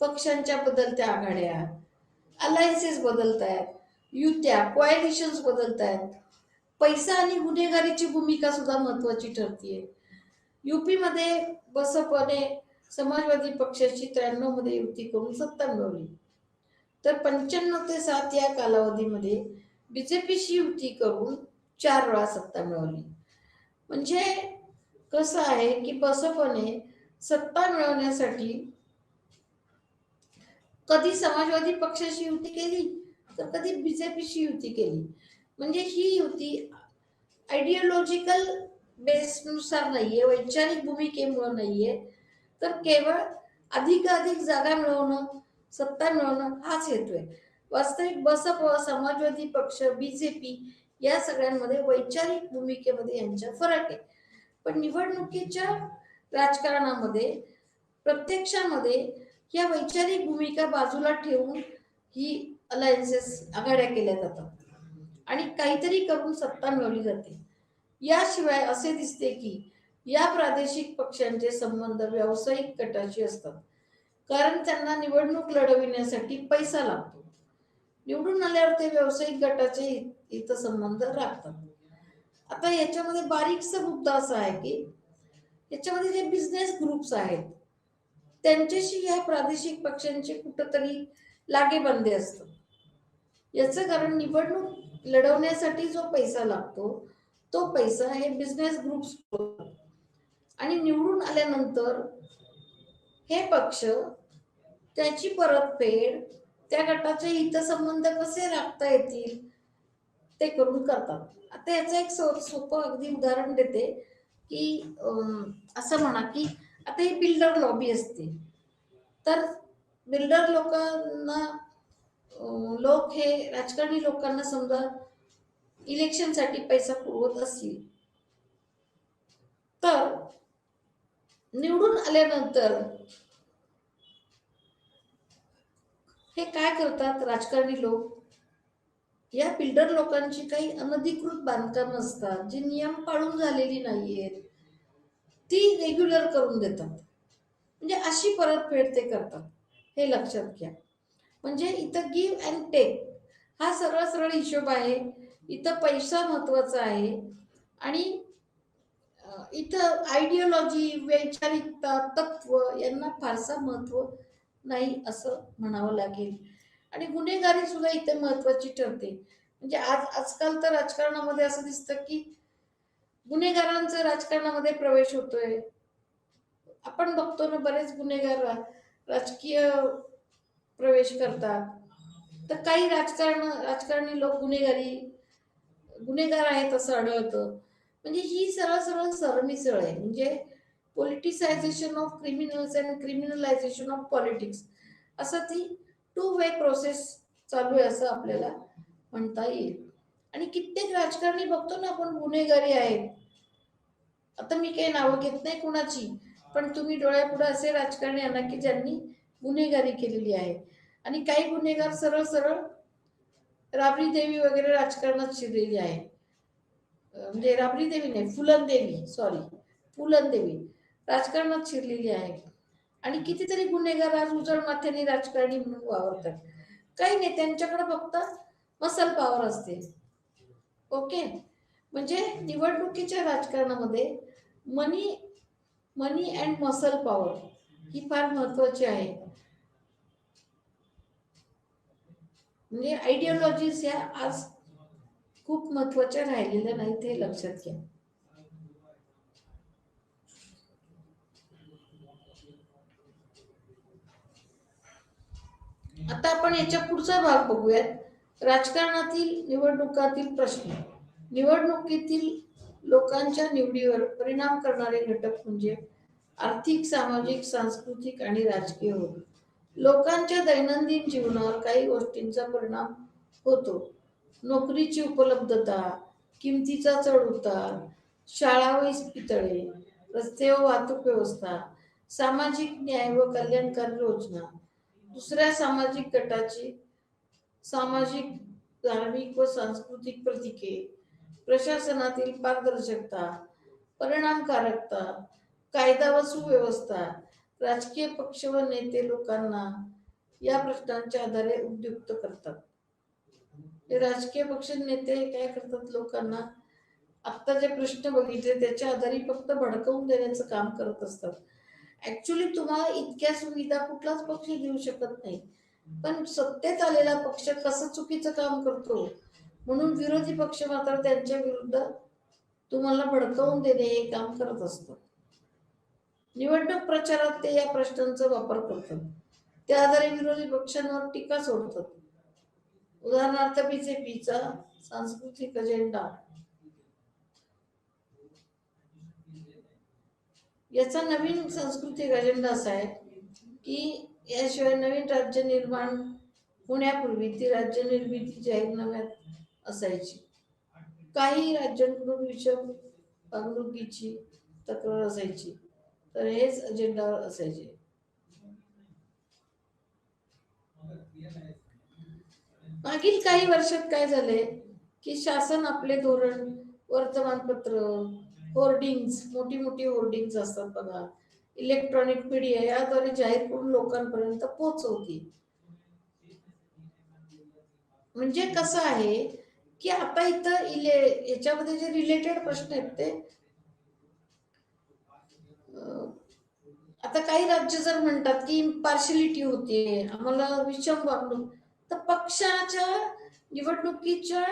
पक्षांच्या बदलत्या आघाड्या, अलायन्सेस बदलत आहेत, युत्या कोॲलिशन्स बदलत आहेत, पैसा आणि गुन्हेगारीची भूमिका सुद्धा महत्वाची ठरतीये. युपी मध्ये बसपने समाजवादी पक्षाची 93 मध्ये युती करून सत्ता मिळवली, तर 95 ते 7 या कालावधीमध्ये बीजेपीशी युती करून 4 वेळा सत्ता मिळवली. म्हणजे कसं आहे की बसपने सत्ता मिळवण्यासाठी कधी समाजवादी पक्षाशी युती केली तर कधी बीजेपीशी युती केली. म्हणजे ही युती आयडियोलॉजिकल बेसनुसार नाहीये, वैचारिक भूमिकेमुळे नाहीये, तर केवळ अधिकाधिक जागा मिळवणं, सत्ता मिळवणं हाच हेतू आहे. वास्तविक बसप, समाजवादी पक्ष, बीजेपी या सगळ्यांमध्ये वैचारिक भूमिकेमध्ये यांच्या फरक आहे. पण निवडणुकीच्या राजकारणामध्ये प्रत्यक्षामध्ये या वैचारिक भूमिका बाजूला ठेवून ही अलायन्सेस आघाड्या केल्या जातात आणि काहीतरी करून सत्ता मिळवली जाते. याशिवाय असे दिसते की या प्रादेशिक पक्षांचे संबंध व्यावसायिक गटाशी असतात, कारण त्यांना निवडणूक लढविण्यासाठी पैसा लागतो. निवडून आल्यावर ते व्यावसायिक गटाचे हितसंबंध राखतात. आता याच्यामध्ये बारीकसा मुद्दा असा आहे की याच्यामध्ये जे बिझनेस ग्रुप्स आहेत त्यांच्याशी या प्रादेशिक पक्षांचे कुठंतरी लागेबांधे असतात. याचं कारण निवडणूक लढवण्यासाठी जो पैसा लागतो तो पैसा हे बिझनेस ग्रुप्स आणि निवडून आल्यानंतर हे पक्ष त्याची परतफेड त्या गटाचे हितसंबंध कसे राखता येतील ते करून करतात. आता याचं एक सोपं अगदी उदाहरण देते की असं म्हणा की आता ही बिल्डर लॉबी असते, तर बिल्डर लोकांना लोक हे राजकारणी लोकांना समजा इलेक्शनसाठी पैसा पुरवत असतील तर निवडून आल्यानंतर हे काय करतात राजकारणी लोक, या बिल्डर लोकांची काही अनधिकृत बांधकाम असतात जी नियम पाळून झालेली नाहीयेत ती रेग्युलर करून देतात. म्हणजे अशी परतफेड ते करतात, हे लक्षात घ्या. म्हणजे इथं गिव्ह अँड टेक हा सरळ सरळ हिशोब आहे. इथं पैसा महत्वाचा आहे आणि इथं आयडियोलॉजी, वैचारिकता, तत्व यांना फारसा महत्व नाही असं म्हणावं लागेल. आणि गुन्हेगारी सुद्धा इथे महत्वाची ठरते. म्हणजे आजकाल तर राजकारणामध्ये असं दिसतं की गुन्हेगारांचा राजकारणामध्ये प्रवेश होतोय. आपण बघतो ना बरेच गुन्हेगार राजकीय प्रवेश करतात. तर काही राजकारणी लोक गुन्हेगार आहेत असं आढळतं. म्हणजे ही सरळ सरळ सरमिसळ आहे. म्हणजे politicisation of criminals and criminalisation of politics असं ती 2 वे प्रोसेस चालू आहे असं आपल्याला म्हणता येईल. आणि कित्येक राजकारणी बघतो ना आपण गुन्हेगारी आहेत. आता मी काही नावं घेत नाही कुणाची, पण तुम्ही डोळ्यापुढे असे राजकारणी आणा की ज्यांनी गुन्हेगारी केलेली आहे. आणि काही गुन्हेगार सरळ सरळ राबडी देवी वगैरे राजकारणात शिरलेली आहे. म्हणजे राबडी देवी नाही, फुलनदेवी राजकारणात शिरलेली आहे. आणि कितीतरी गुन्हेगार आज उजळ माथ्याने राजकारणी म्हणून वावरतात. काही नाही, त्यांच्याकडे फक्त मसल पॉवर असते. ओके, म्हणजे निवडणुकीच्या राजकारणामध्ये मनी अँड मसल पॉवर ही फार महत्वाची आहे. म्हणजे आयडियोलॉजीज ह्या आज खूप महत्वाच्या राहिलेल्या नाहीत, हे लक्षात घ्या. आता आपण याच्या पुढचा भाग बघूयात. राजकारणातील निवडणुकातील प्रश्न. निवडणुकीतील लोकांच्या निवडीवर परिणाम करणारे घटक म्हणजे आर्थिक, सामाजिक, सांस्कृतिक आणि राजकीय होत. लोकांच्या दैनंदिन जीवनावर काही गोष्टींचा परिणाम होतो. नोकरीची उपलब्धता, किमतीचा चढ उतार, शाळा व इस्पितळे, रस्ते व वाहतूक व्यवस्था, सामाजिक न्याय व कल्याणकारी योजना, दुसऱ्या सामाजिक गटाची सामाजिक, धार्मिक व सांस्कृतिक प्रतीके, प्रशासनातील पारदर्शकता, परिणामकारकता, कायदा व सुव्यवस्था, राजकीय पक्ष व नेते लोकांना या प्रश्नांच्या आधारे उद्युक्त करतात. राजकीय पक्ष नेते काय करतात, लोकांना आत्ता जे प्रश्न बघितले त्याच्या आधारे फक्त भडकवून देण्याचं काम करत असतात. ऍक्च्युली तुम्हाला इतक्या सुविधा कुठलाच पक्ष देऊ शकत नाही, पण सत्तेत आलेला पक्ष कसं चुकीचं काम करतो म्हणून विरोधी पक्ष मात्र त्यांच्या विरुद्ध तुम्हाला भडकवून देणे हे काम करत असतात. निवडणूक प्रचारात ते या प्रश्नांचा वापर करतात. त्या आधारे विरोधी पक्षांवर टीका सोडतात. उदाहरणार्थ बीजेपीचा सांस्कृतिक अजेंडा, याचा नवीन सांस्कृतिक अजेंडा असा आहे की याशिवाय नवीन राज्य निर्माण होण्यापूर्वी ती राज्य निर्मिती जाहीरनाम्यात असायची. काही राज्यांकडून विषम वागणुकीची तक्रार असायची, तर हेच अजेंडावर असायचे. मागील काही वर्षात काय झाले की शासन आपले धोरण, वर्तमानपत्र, होर्डिंग्स, मोठी मोठी होर्डिंग्स असतात बघा, इलेक्ट्रॉनिक मीडिया याद्वारे जाहीर करून लोकांपर्यंत पोहोचवते. म्हणजे कसं आहे की आता इथं याच्यामध्ये जे रिलेटेड प्रश्न आहेत ते आता काही राज्य जर म्हणतात की पार्शलिटी होते, आम्हाला विषम वागणूक, तर पक्षाच्या निवडणुकीच्या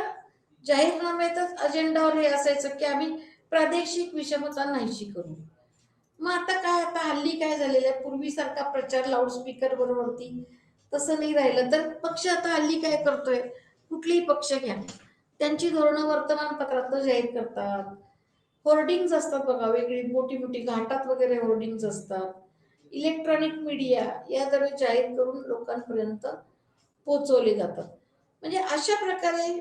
जाहीरनाम्यातच अजेंडावर हे असायचं की आम्ही प्रादेशिक विषमता नाहीशी करू. मग आता काय, आता हल्ली काय झालेलं आहे, पूर्वीसारखा प्रचार लाऊडस्पीकर बरोबरती तसं नाही राहिलं. तर पक्ष आता हल्ली काय करतोय, कुठलीही पक्ष घ्या, त्यांची धोरणं वर्तमानपत्रात जाहीर करतात. होर्डिंग्ज असतात बघा, वेगळी मोठी मोठी घाटात वगैरे होर्डिंग्ज असतात. इलेक्ट्रॉनिक मीडिया याद्वारे जाहीर करून लोकांपर्यंत पोहोचवले जातात. म्हणजे अशा प्रकारे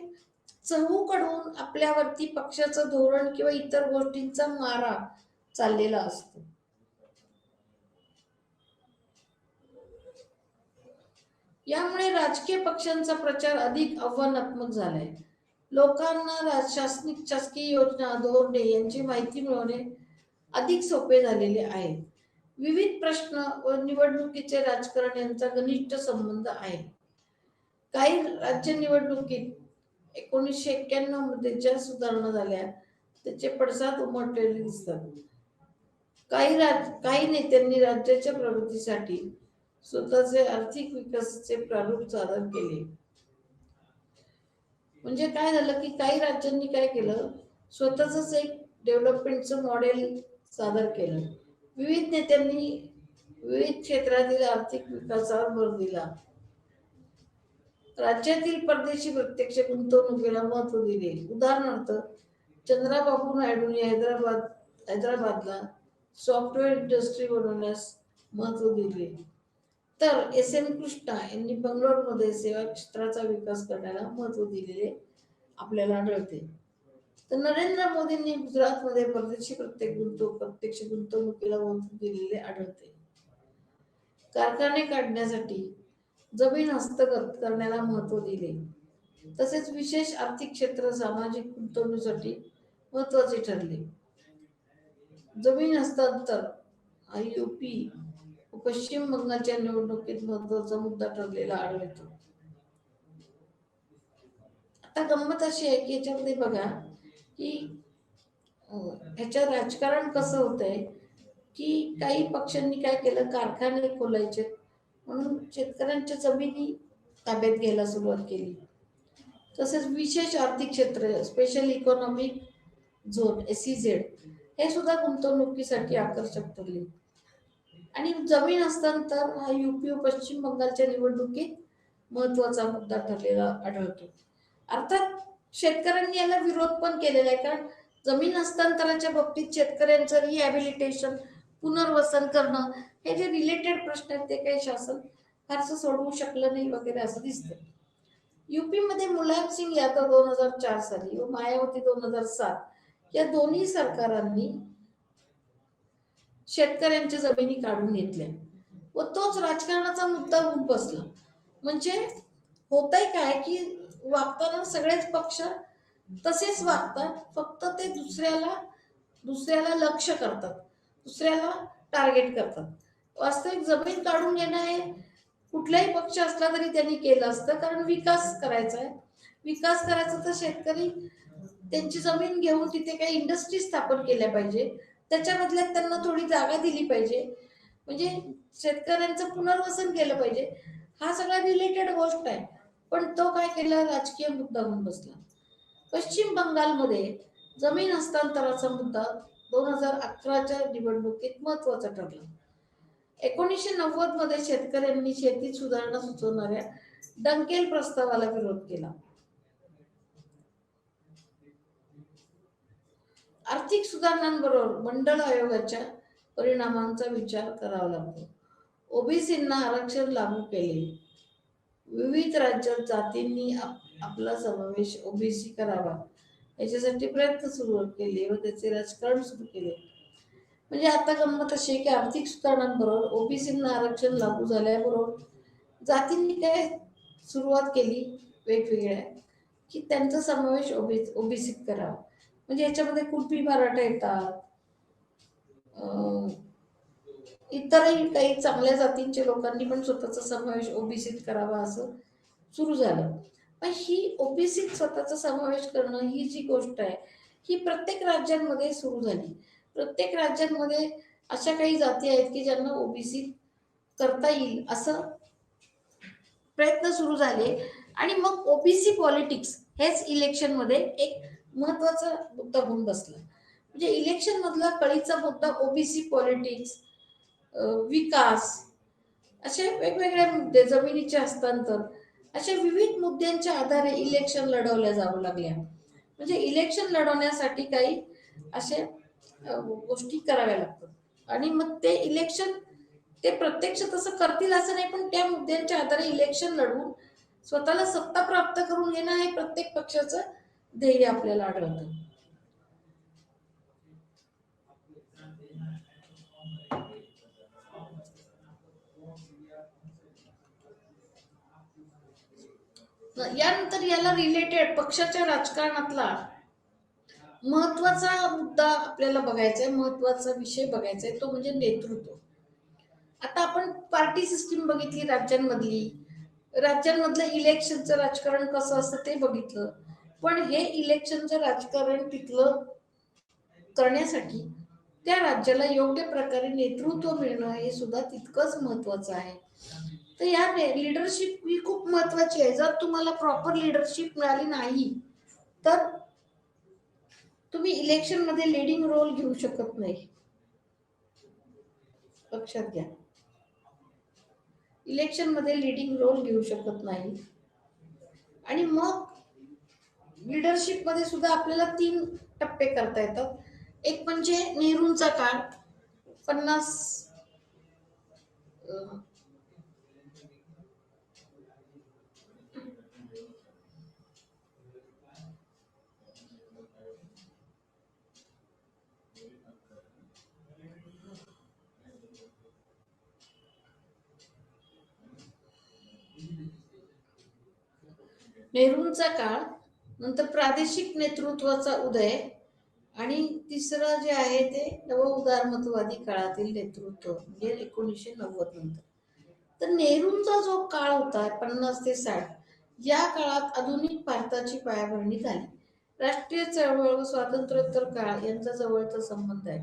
चहूकडून आपल्यावरती पक्षाचं धोरण किंवा इतर गोष्टींचा मारा चाललेला असतो. यामुळे राजकीय पक्षांचा प्रचार अधिक आव्हानात्मक झालाय. लोकांना शासकीय योजना, धोरणे यांची माहिती मिळवणे अधिक सोपे झालेले आहे. विविध प्रश्न व निवडणुकीचे राजकारण यांचा घनिष्ठ संबंध आहे. काही राज्य निवडणुकीत 1991 मध्ये ज्या सुधारणा झाल्या त्याचे पडसाद उमटलेले दिसतात. काही नेत्यांनी राज्याच्या प्रगतीसाठी स्वतःचे आर्थिक विकासाचे प्रारूप सादर केले. म्हणजे काय झालं की काही राज्यांनी काय केलं, स्वतःच एक डेव्हलपमेंटचं मॉडेल सादर केलं. विविध नेत्यांनी विविध क्षेत्रातील आर्थिक विकासावर भर दिला. राज्यातील परदेशी प्रत्यक्ष गुंतवणुकीला महत्व दिले. उदाहरणार्थ चंद्राबाबू नायडूंनी हैदराबादला सॉफ्टवेअर इंडस्ट्री बनवण्यास महत्व दिले. तर एस एम कृष्णा यांनी बंगलोरमध्ये सेवा क्षेत्राचा विकास करण्याला महत्व दिलेले आपल्याला आढळते. तर नरेंद्र मोदींनी गुजरातमध्ये परदेशी प्रत्यक्ष गुंतवणुकीला महत्व दिलेले आढळते. कारखाने काढण्यासाठी जमीन हस्तगत करण्याला महत्व दिले. तसेच विशेष आर्थिक क्षेत्र सामाजिक गुंतवणुकीसाठी महत्वाचे ठरले. जमीन हस्तांतर हा यूपी व पश्चिम बंगालच्या निवडणुकीत महत्वाचा मुद्दा ठरलेला आढळतो. आता गंमत अशी आहे की याच्यामध्ये बघा की ह्याच्या राजकारण कसं होतंय की काही पक्षांनी काय केलं, कारखाने खोलायचे म्हणून शेतकऱ्यांच्या जमिनी ताब्यात घ्यायला सुरुवात केली. तसेच विशेष आर्थिक क्षेत्र स्पेशल इकॉनॉमिक झोन SEZ हे सुद्धा गुंतवणुकीसाठी आकर्षक ठरले. आणि जमीन हस्तांतर हा यूपी व पश्चिम बंगालच्या निवडणुकीत महत्वाचा मुद्दा ठरलेला आढळतो. अर्थात शेतकऱ्यांनी याला विरोध पण केलेला आहे, कारण जमीन हस्तांतराच्या बाबतीत शेतकऱ्यांचं रिहॅबिलिटेशन, पुनर्वसन करणं हे जे रिलेटेड प्रश्न आहेत ते काही शासन फारसं सोडवू शकलं नाही वगैरे असं दिसतं. यूपी मध्ये मुलायम सिंग यादव 2004 साली व मायावती 2007 या दोन्ही सरकारांनी शेतकऱ्यांच्या जमिनी काढून घेतल्या व तोच राजकारणाचा मुद्दा होऊन बसला. म्हणजे होतंय काय की वागताना सगळेच पक्ष तसेच वागतात, फक्त ते दुसऱ्याला लक्ष करतात, दुसऱ्याला टार्गेट करतात. वास्तविक जमीन काढून घेणं हे कुठलाही पक्ष असला तरी त्यांनी केलं असतं, कारण विकास करायचा आहे. विकास करायचा तर शेतकरी त्यांची जमीन घेऊन तिथे काही इंडस्ट्री स्थापन केल्या पाहिजे, त्याच्या बदल्यात त्यांना थोडी जागा दिली पाहिजे, म्हणजे शेतकऱ्यांचं पुनर्वसन केलं पाहिजे. हा सगळा रिलेटेड गोष्ट आहे. पण तो काय केला, राजकीय मुद्दा होऊन बसला. पश्चिम बंगालमध्ये जमीन हस्तांतराचा मुद्दा 2011च्या निवडणुकीत महत्वाचा ठरला. 1990 मध्ये शेतकऱ्यांनी शेतीत सुधारणा सुचवणाऱ्या डंकेल प्रस्तावाला विरोध केला. आर्थिक सुधारणांबरोबर मंडळ आयोगाच्या परिणामांचा विचार करावा लागतो. ओबीसींना आरक्षण लागू केले. विविध राज्यात जातींनी आपला समावेश ओबीसी करावा याच्यासाठी प्रयत्न सुरू केले व त्याचे राजकारण सुरू केले. म्हणजे आता गंमत अशी की आर्थिक सुधारणांबरोबर ओबीसींना आरक्षण लागू झाल्याबरोबर जातींनी काय सुरुवात केली वेगवेगळ्या की त्यांचा समावेश ओबीसीत करावा. म्हणजे याच्यामध्ये कुणबी मराठा येतात, इतरही काही चांगल्या जातींच्या लोकांनी पण स्वतःचा समावेश ओबीसीत करावा असं सुरू झालं. पण ही ओबीसीत स्वतःचा समावेश करणं ही जी गोष्ट आहे ही प्रत्येक राज्यांमध्ये सुरू झाली. प्रत्येक राज्यांमध्ये अशा काही जाती आहेत की ज्यांना ओबीसी करता येईल असं प्रयत्न सुरू झाले. आणि मग ओबीसी पॉलिटिक्स हेच इलेक्शन मध्ये एक महत्वाचा मुद्दा होऊन बसला. म्हणजे इलेक्शन मधला कळीचा मुद्दा ओबीसी पॉलिटिक्स, विकास, असे वेगवेगळे मुद्दे, जमिनीचे हस्तांतर, अशा विविध मुद्द्यांच्या आधारे इलेक्शन लढवल्या जाऊ लागल्या. म्हणजे इलेक्शन लढवण्यासाठी काही असे गोष्टी कराव्या लागतात आणि मग ते इलेक्शन ते प्रत्यक्ष तसं करतील असं नाही, पण त्या मुद्द्यांच्या आधारे इलेक्शन लढवून स्वतःला सत्ता प्राप्त करून घेणं हे प्रत्येक पक्षाचं ध्येय आपल्याला आढळतं. यानंतर याला रिलेटेड पक्षाच्या राजकारणातला महत्वाचा मुद्दा आपल्याला बघायचा आहे, महत्वाचा विषय बघायचा आहे, तो म्हणजे नेतृत्व. आता आपण पार्टी सिस्टीम बघितली राज्यांमधली, राज्यांमधलं इलेक्शनचं राजकारण कसं असतं ते बघितलं. पण हे इलेक्शनचं राजकारण तिथलं करण्यासाठी त्या राज्याला योग्य प्रकारे नेतृत्व मिळणं हे सुद्धा तितकंच महत्वाचं आहे. तर या लिडरशिप ही खूप महत्वाची आहे. जर तुम्हाला प्रॉपर लिडरशिप मिळाली नाही तर तुम्ही इलेक्शन मध्ये लिडिंग रोल घेऊ शकत नाही, लक्षात घ्या. इलेक्शन मध्ये लिडिंग रोल घेऊ शकत नाही. आणि मग लिडरशिप मध्ये सुद्धा आपल्याला 3 टप्पे करता येतात. एक म्हणजे नेहरूंचा काळ, 50 नेहरूंचा काळ, नंतर प्रादेशिक नेतृत्वाचा उदय, आणि तिसरं जे आहे ते नव उदारमतवादी काळातील नेतृत्व म्हणजे 1990 नंतर. तर नेहरूंचा जो काळ होता 50 ते 60, या काळात आधुनिक भारताची पायाभरणी झाली. राष्ट्रीय चळवळ व स्वातंत्र्योत्तर काळ यांचा जवळचा संबंध आहे.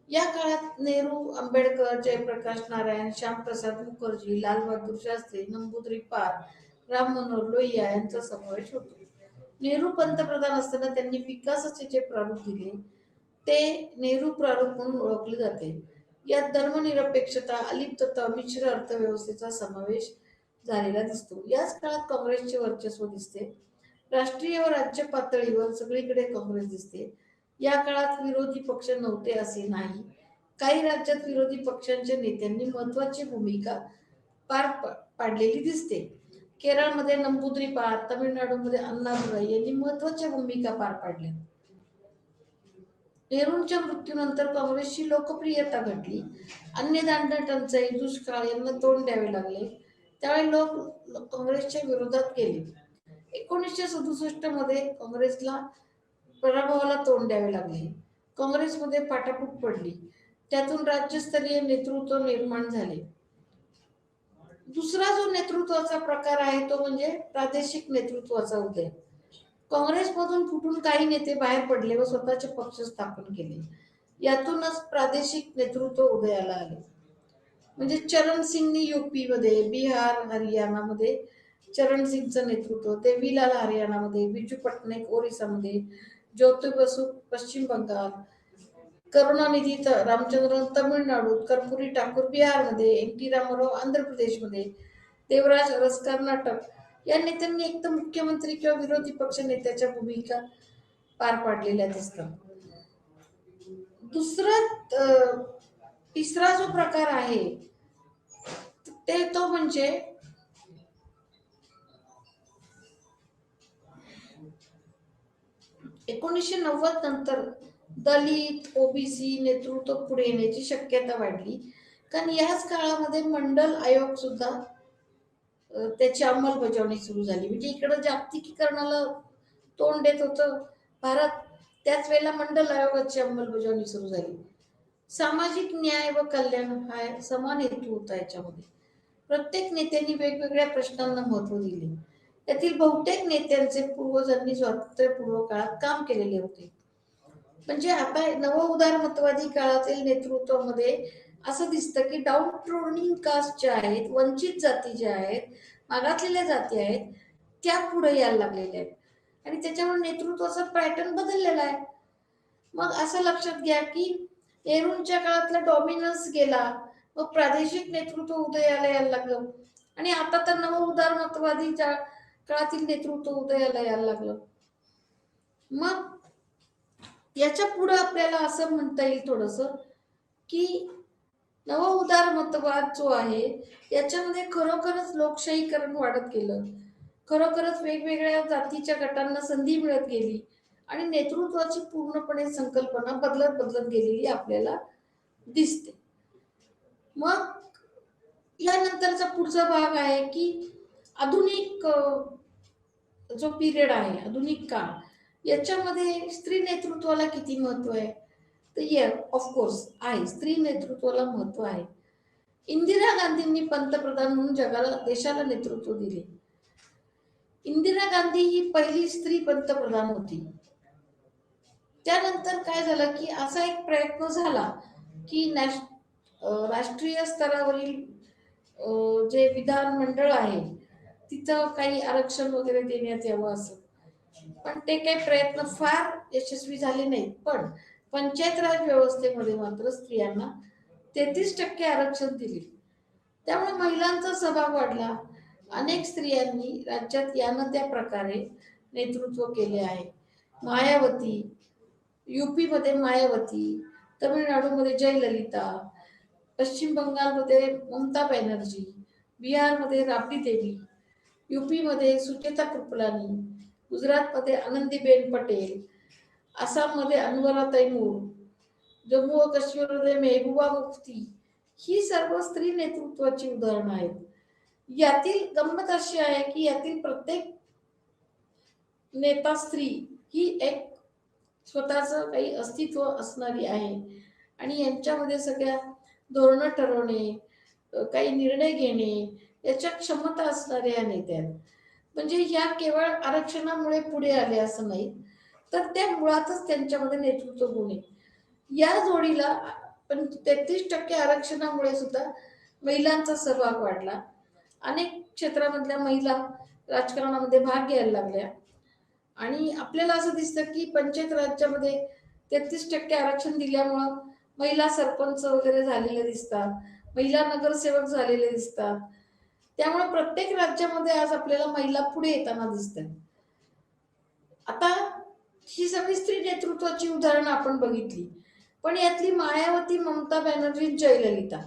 या काळात नेहरू, आंबेडकर, जयप्रकाश नारायण, श्यामप्रसाद मुखर्जी, लालबहादूर शास्त्री, नंबूद्री पाल, राम मनोहर लोहिया यांचा समावेश होतो. नेहरू पंतप्रधान असताना त्यांनी विकासाचे जे प्रारूप दिले ते नेहरू प्रारूप म्हणून ओळखले जाते. यात धर्मनिरपेक्षता, अलिप्तता, मिश्र अर्थव्यवस्थेचा समावेश झालेला दिसतो. याच काळात काँग्रेसचे वर्चस्व दिसते. राष्ट्रीय व राज्य पातळीवर सगळीकडे काँग्रेस दिसते. या काळात विरोधी पक्ष नव्हते असे नाही. काही राज्यात विरोधी पक्षांच्या नेत्यांनी महत्वाची भूमिका पार पाडलेली दिसते. केरळमध्ये नंबूद्रीपाल, तामिळनाडूमध्ये अण्णादुराई यांनी महत्वाच्या भूमिका पार पाडल्या. नेहरूंच्या मृत्यूनंतर काँग्रेसची लोकप्रियता घटली. अन्नधान्य टंचाई, दुष्काळ यांना तोंड द्यावे लागले. त्यावेळी लोक काँग्रेसच्या विरोधात गेले. 1967 मध्ये काँग्रेसला पराभवाला तोंड द्यावे लागले. काँग्रेसमध्ये पाटापूट पडली. त्यातून राज्यस्तरीय नेतृत्व निर्माण झाले. दुसरा जो नेतृत्वाचा प्रकार आहे तो म्हणजे प्रादेशिक नेतृत्वाचा उदय. काँग्रेसमधून फुटून काही नेते बाहेर पडले व स्वतःचे पक्ष स्थापन केले. यातूनच प्रादेशिक नेतृत्व उदयाला आले. म्हणजे चरण सिंगनी युपी मध्ये, बिहार, हरियाणामध्ये चरण सिंगचं नेतृत्व, देवीलाल हरियाणामध्ये, बिजू पटनायक ओरिसामध्ये, ज्योती बसू पश्चिम बंगाल, करुणानिधी रामचंद्रन तामिळनाडूत, कर्पुरी ठाकूर बिहारमध्ये, एन टी रामाराव आंध्र प्रदेशमध्ये, देवराज अरस कर्नाटक या नेत्यांनी एक तर मुख्यमंत्री किंवा विरोधी पक्ष नेत्याच्या भूमिका पार पाडलेल्या दिसतात. तिसरा जो प्रकार आहे ते तो म्हणजे एकोणीसशे 90 नंतर दलित, ओबीसी नेतृत्व पुढे येण्याची शक्यता वाढली. कारण याच काळामध्ये मंडल आयोग सुद्धा त्याची अंमलबजावणी सुरू झाली. म्हणजे इकडं जागतिकीकरणाला तोंड देत होतं भारत, त्याच वेळेला मंडल आयोगाची अंमलबजावणी सुरू झाली. सामाजिक न्याय व कल्याण हा समान हेतू होता याच्यामध्ये. प्रत्येक नेत्यांनी वेगवेगळ्या प्रश्नांना महत्व दिले. त्यातील बहुतेक नेत्यांचे पूर्वजांनी स्वातंत्र्यपूर्व काळात काम केलेले होते. म्हणजे आता नव उदारमतवादी काळातील नेतृत्वामध्ये असं दिसतं की डाऊन ट्रोडिंग कास्ट ज्या आहेत, वंचित जाती ज्या आहेत, मागासलेल्या जाती आहेत, त्या पुढे यायला लागलेल्या आहेत आणि त्याच्यामुळे नेतृत्वाचा पॅटर्न बदललेला आहे. मग असं लक्षात घ्या की नेहरूंच्या काळातला डॉमिनन्स गेला, मग प्रादेशिक नेतृत्व उदयाला यायला लागलं आणि आता तर नव उदारमतवादीच्या काळातील नेतृत्व उदयाला यायला लागलं. मग याच्या पुढे आपल्याला असं म्हणता येईल थोडस की नव उदारमतवाद जो आहे याच्यामध्ये खरोखरच लोकशाहीकरण वाढत गेलं, खरोखरच वेगवेगळ्या जातीच्या गटांना संधी मिळत गेली आणि नेतृत्वाची पूर्णपणे संकल्पना बदलत बदलत गेलेली आपल्याला दिसते. मग यानंतरचा पुढचा भाग आहे की आधुनिक जो पिरियड आहे, आधुनिक काळ, याच्यामध्ये स्त्री नेतृत्वाला किती महत्व आहे? तर ये ऑफकोर्स आहे, स्त्री नेतृत्वाला महत्व आहे. इंदिरा गांधींनी पंतप्रधान म्हणून जगाला देशाला नेतृत्व दिले. इंदिरा गांधी ही पहिली स्त्री पंतप्रधान होती. त्यानंतर काय झालं की असा एक प्रयत्न झाला की राष्ट्रीय स्तरावरील जे विधानमंडळ आहे तिथं काही आरक्षण वगैरे देण्यात यावं असं, पण ते काही प्रयत्न फार यशस्वी झाले नाहीत. पण पंचायत राज व्यवस्थेमध्ये मात्र स्त्रियांना 33% आरक्षण दिले. त्यामुळे महिलांचा सहभाग वाढला. अनेक स्त्रियांनी राज्यात यानं त्या प्रकारे नेतृत्व केले आहे. मायावती, यूपी मध्ये मायावती, तमिळनाडूमध्ये जयललिता, पश्चिम बंगालमध्ये ममता बॅनर्जी, बिहारमध्ये राबडी देवी, यूपी मध्ये सुचेता कृपलानी, गुजरातमध्ये आनंदीबेन पटेल, आसाममध्ये अनवरा तैमूर, जम्मू व काश्मीरमध्ये मेहबूबा मुफ्ती, ही सर्व स्त्री नेतृत्वाची उदाहरणं आहेत. यातील गंमत अशी आहे की यातील प्रत्येक नेता स्त्री ही एक स्वतःचं काही अस्तित्व असणारी आहे आणि यांच्यामध्ये सगळ्या धोरणं ठरवणे, काही निर्णय घेणे याच्या क्षमता असणाऱ्या नेत्या आहेत. म्हणजे ह्या केवळ आरक्षणामुळे पुढे आले असं नाही, तर त्या मुळातच त्यांच्यामध्ये नेतृत्व गुण आहे. या जोडीला पण 33% आरक्षणामुळे सुद्धा महिलांचा सहभाग वाढला. अनेक क्षेत्रामधल्या महिला राजकारणामध्ये भाग घ्यायला लागल्या आणि आपल्याला असं दिसतं की पंचायत राज्यामध्ये 33% आरक्षण दिल्यामुळं महिला सरपंच वगैरे झालेले दिसतात, महिला नगरसेवक झालेले दिसतात. त्यामुळे प्रत्येक राज्यामध्ये आज आपल्याला महिला पुढे येताना दिसतात. आता ही सगळी स्त्री नेतृत्वाची उदाहरणं आपण बघितली, पण यातली मायावती, ममता बॅनर्जी, जयललिता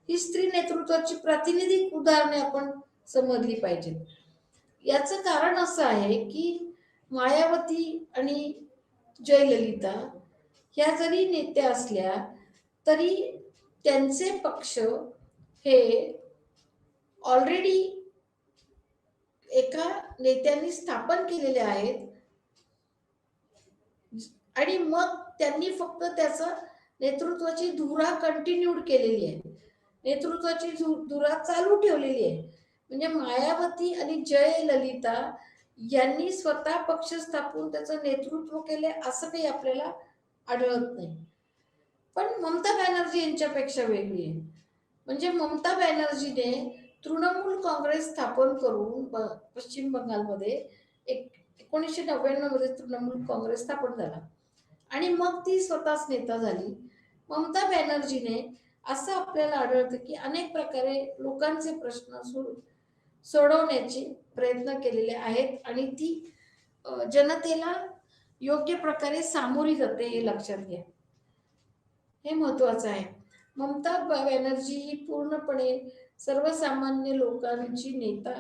ही स्त्री नेतृत्वाची प्रातिनिधिक उदाहरणे आपण समजली पाहिजेत. याचं कारण असं आहे की मायावती आणि जयललिता ह्या जरी नेत्या असल्या तरी त्यांचे पक्ष हे ऑलरेडी एका नेत्यांनी स्थापन केलेले आहेत आणि मग त्यांनी फक्त त्याचं नेतृत्वाची धुरा कंटिन्यूड केलेली आहे, नेतृत्वाची धुरा चालू ठेवलेली आहे. म्हणजे मायावती आणि जयललिता यांनी स्वतः पक्ष स्थापून त्याचं नेतृत्व केले असं काही आपल्याला आढळत नाही. पण ममता बॅनर्जी यांच्यापेक्षा वेगळी आहे. म्हणजे ममता बॅनर्जीने तृणमूल काँग्रेस स्थापन करून पश्चिम बंगालमध्ये 1999 मध्ये तृणमूल काँग्रेस स्थापन झाला आणि मग ती स्वतःच नेता झाली. ममता बॅनर्जीने असं आपल्याला आढळतं की अनेक प्रकारे लोकांचे प्रश्न सोडवण्याचे प्रयत्न केलेले आहेत आणि ती जनतेला योग्य प्रकारे सामोरी जाते, हे लक्षात घ्या, हे महत्वाचं आहे. ममता बॅनर्जी ही पूर्णपणे सर्वसामान्य लोकांची नेता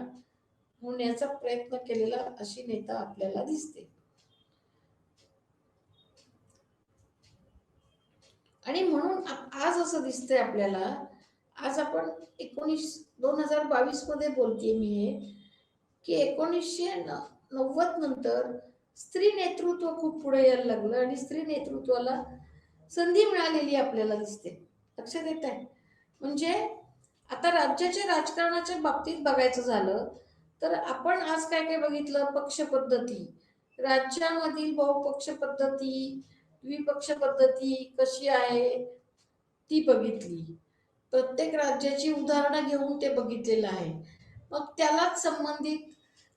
होण्याचा प्रयत्न केलेला अशी नेता आपल्याला दिसते. आणि म्हणून आज असं दिसतंय आपल्याला, आज आपण 2022 मध्ये बोलते मी हे, की 1990 नंतर स्त्री नेतृत्व खूप पुढे यायला लागलं आणि स्त्री नेतृत्वाला संधी मिळालेली आपल्याला दिसते. लक्षात येत आहे? म्हणजे आता राज्याच्या राजकारणाच्या बाबतीत बघायचं झालं तर आपण आज काय काय बघितलं? पक्ष पद्धती, राज्यामधील बहुपक्ष पद्धती, द्विपक्ष पद्धती कशी आहे ती बघितली, प्रत्येक राज्याची उदाहरणं घेऊन ते बघितलेलं आहे. मग त्यालाच संबंधित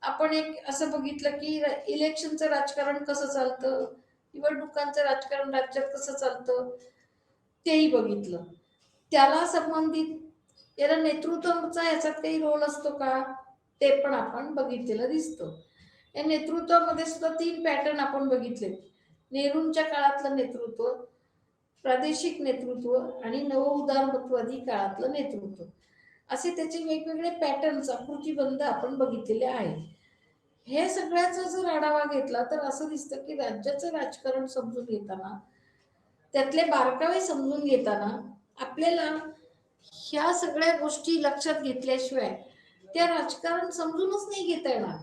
आपण एक असं बघितलं की इलेक्शनचं राजकारण कसं चालतं, निवडणुकांचं राजकारण राज्यात कसं चालतं तेही बघितलं. त्याला संबंधित याला नेतृत्वाचा याच्यात काही रोल असतो का ते पण आपण बघितलेलं दिसतं. या नेतृत्वामध्ये सुद्धा 3 पॅटर्न आपण बघितले. नेहरूंच्या काळातलं नेतृत्व, प्रादेशिक नेतृत्व आणि नवउदारमतवादी काळातलं नेतृत्व, असे त्याचे वेगवेगळे पॅटर्न्स आकृतीबंध आपण बघितलेले आहेत. हे सगळ्याचा जर आढावा घेतला तर असं दिसतं की राज्याचं राजकारण समजून घेताना, त्यातले बारकावे समजून घेताना आपल्याला ह्या सगळ्या गोष्टी लक्षात घेतल्याशिवाय त्या राजकारण समजूनच नाही घेता येणार.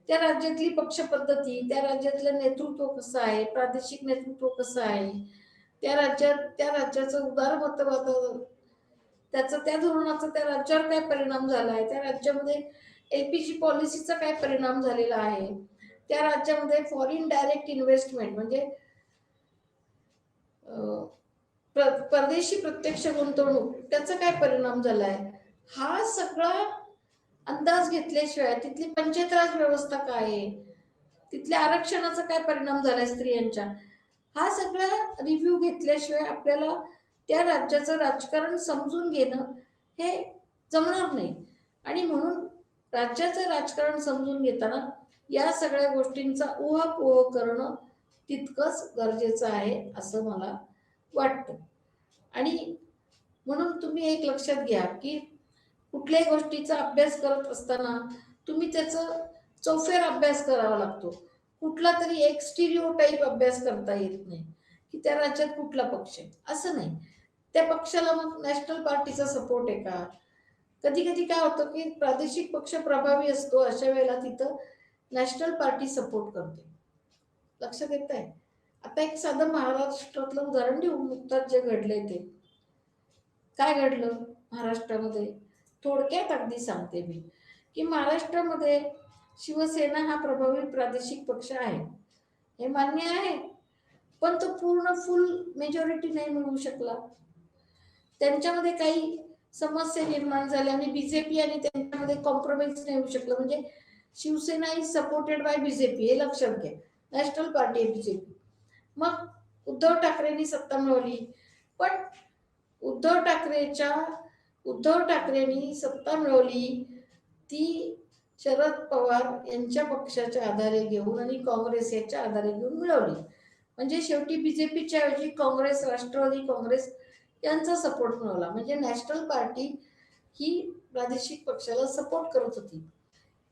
त्या राज्यातली पक्ष पद्धती, त्या राज्यातलं नेतृत्व कसं आहे, प्रादेशिक नेतृत्व कसं आहे, त्या राज्याचं उदारमतवाद, त्याचा त्या धोरणाचा त्या राज्यावर काय परिणाम झाला आहे, त्या राज्यामध्ये एलपीजी पॉलिसीचा काय परिणाम झालेला आहे, त्या राज्यामध्ये फॉरेन डायरेक्ट इन्व्हेस्टमेंट म्हणजे परदेशी प्रत्यक्ष गुंतवणूक त्याचा काय परिणाम झालाय, हा सगळा अंदाज घेतल्याशिवाय तिथली पंचायत राज व्यवस्था काय आहे, तिथल्या आरक्षणाचा काय परिणाम झालाय स्त्रियांच्या, हा सगळा रिव्ह्यू घेतल्याशिवाय आपल्याला त्या राज्याचं राजकारण समजून घेणं हे जमणार नाही. आणि म्हणून राज्याचं राजकारण समजून घेताना या सगळ्या गोष्टींचा उहापोह करणं तितकंच गरजेचं आहे असं मला वाटतं. आणि म्हणून तुम्ही एक लक्षात घ्या की कुठल्याही गोष्टीचा अभ्यास करत असताना तुम्ही त्याचा चौफेर अभ्यास करावा लागतो. कुठला तरी एक स्टिरिओटाईप अभ्यास करता येत नाही की त्या राज्यात कुठला पक्ष आहे असं नाही. त्या पक्षाला मग नॅशनल पार्टीचा सपोर्ट आहे का, कधी कधी काय होतं की प्रादेशिक पक्ष प्रभावी असतो, अशा वेळेला तिथं नॅशनल पार्टी सपोर्ट करते. लक्षात येत आहे. आता एक साधं महाराष्ट्रातलं उदाहरण देऊ, नुकताच जे घडलंय ते काय घडलं महाराष्ट्रामध्ये, थोडक्यात अगदी सांगते मी की महाराष्ट्रामध्ये शिवसेना हा प्रभावी प्रादेशिक पक्ष आहे, हे मान्य आहे, पण तो पूर्ण फुल मेजॉरिटी नाही मिळवू शकला. त्यांच्यामध्ये काही समस्या निर्माण झाल्या आणि बीजेपी आणि त्यांच्यामध्ये कॉम्प्रोमाइज नाही होऊ शकलं. म्हणजे Shivsena is supported by BJP, हे लक्षात घ्या. नॅशनल पार्टी आहे बीजेपी. मग उद्धव ठाकरेंनी सत्ता मिळवली, पण उद्धव ठाकरेंनी सत्ता मिळवली ती शरद पवार यांच्या पक्षाच्या आधारे घेऊन आणि काँग्रेस याच्या आधारे घेऊन मिळवली. म्हणजे शेवटी बीजेपीच्या ऐवजी काँग्रेस, राष्ट्रवादी काँग्रेस यांचा सपोर्ट मिळवला. म्हणजे नॅशनल पार्टी ही प्रादेशिक पक्षाला सपोर्ट करत होती.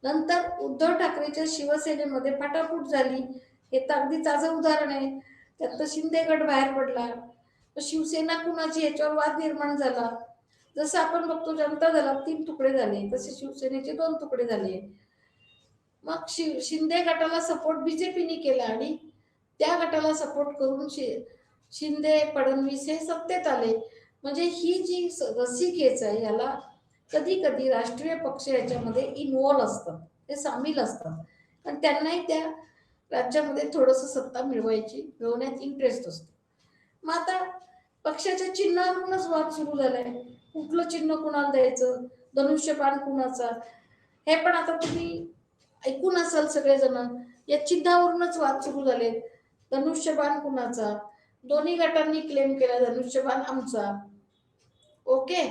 नंतर उद्धव ठाकरेच्या शिवसेनेमध्ये फाटाफूट झाली, हे तर अगदी ताजं उदाहरण आहे. त्यात तर शिंदे गट बाहेर पडला, शिवसेना कुणाची याच्यावर वाद निर्माण झाला. जसं आपण बघतो जनता दलात 3 तुकडे झाले, तसे शिवसेनेचे 2 तुकडे झाले. मग शिंदे गटाला सपोर्ट बीजेपीने केला आणि त्या गटाला सपोर्ट करून शिंदे फडणवीस हे सत्तेत आले. म्हणजे ही जी रस्सीखेच आहे याला कधी कधी राष्ट्रीय पक्ष याच्यामध्ये इन्व्हॉल्व असतात, ते सामील असतात, कारण त्यांनाही त्या राज्यामध्ये थोडंसं सत्ता मिळवण्यात इंटरेस्ट असतो. मग आता पक्षाच्या चिन्हावरूनच वाद सुरू झालाय, कुठलं चिन्ह कुणाला द्यायचं, धनुष्यबाण कुणाचा, हे पण आता तुम्ही ऐकून असाल सगळेजण. या चिन्हावरूनच वाद सुरू झाले. धनुष्यबाण कुणाचा, दोन्ही गटांनी क्लेम केला धनुष्यबाण आमचा. ओके,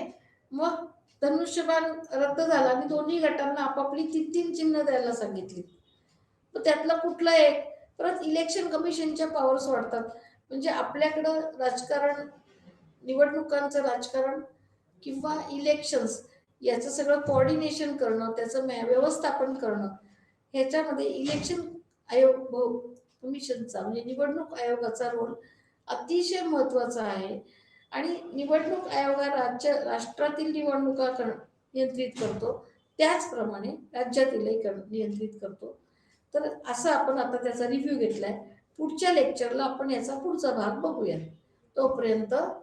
मग धनुष्यबाण रद्द झाला आणि दोन्ही गटांना आपापली 3-3 चिन्ह द्यायला सांगितली. तर त्यातलं कुठलं एक, परत इलेक्शन कमिशनच्या पॉवर्स वाढतात. म्हणजे आपल्याकडं राजकारण, निवडणुकांचं राजकारण किंवा इलेक्शन्स याचं सगळं कोऑर्डिनेशन करणं, त्याचं व्यवस्थापन करणं, ह्याच्यामध्ये इलेक्शन आयोग कमिशनचा म्हणजे निवडणूक आयोगाचा रोल अतिशय महत्त्वाचा आहे. आणि निवडणूक आयोग राष्ट्रातील निवडणुका नियंत्रित करतो, त्याचप्रमाणे राज्यातीलही नियंत्रित करतो. तर असं आपण आता त्याचा रिव्ह्यू घेतलाय. पुढच्या लेक्चरला आपण याचा पुढचा भाग बघूया. तोपर्यंत नमस्कार.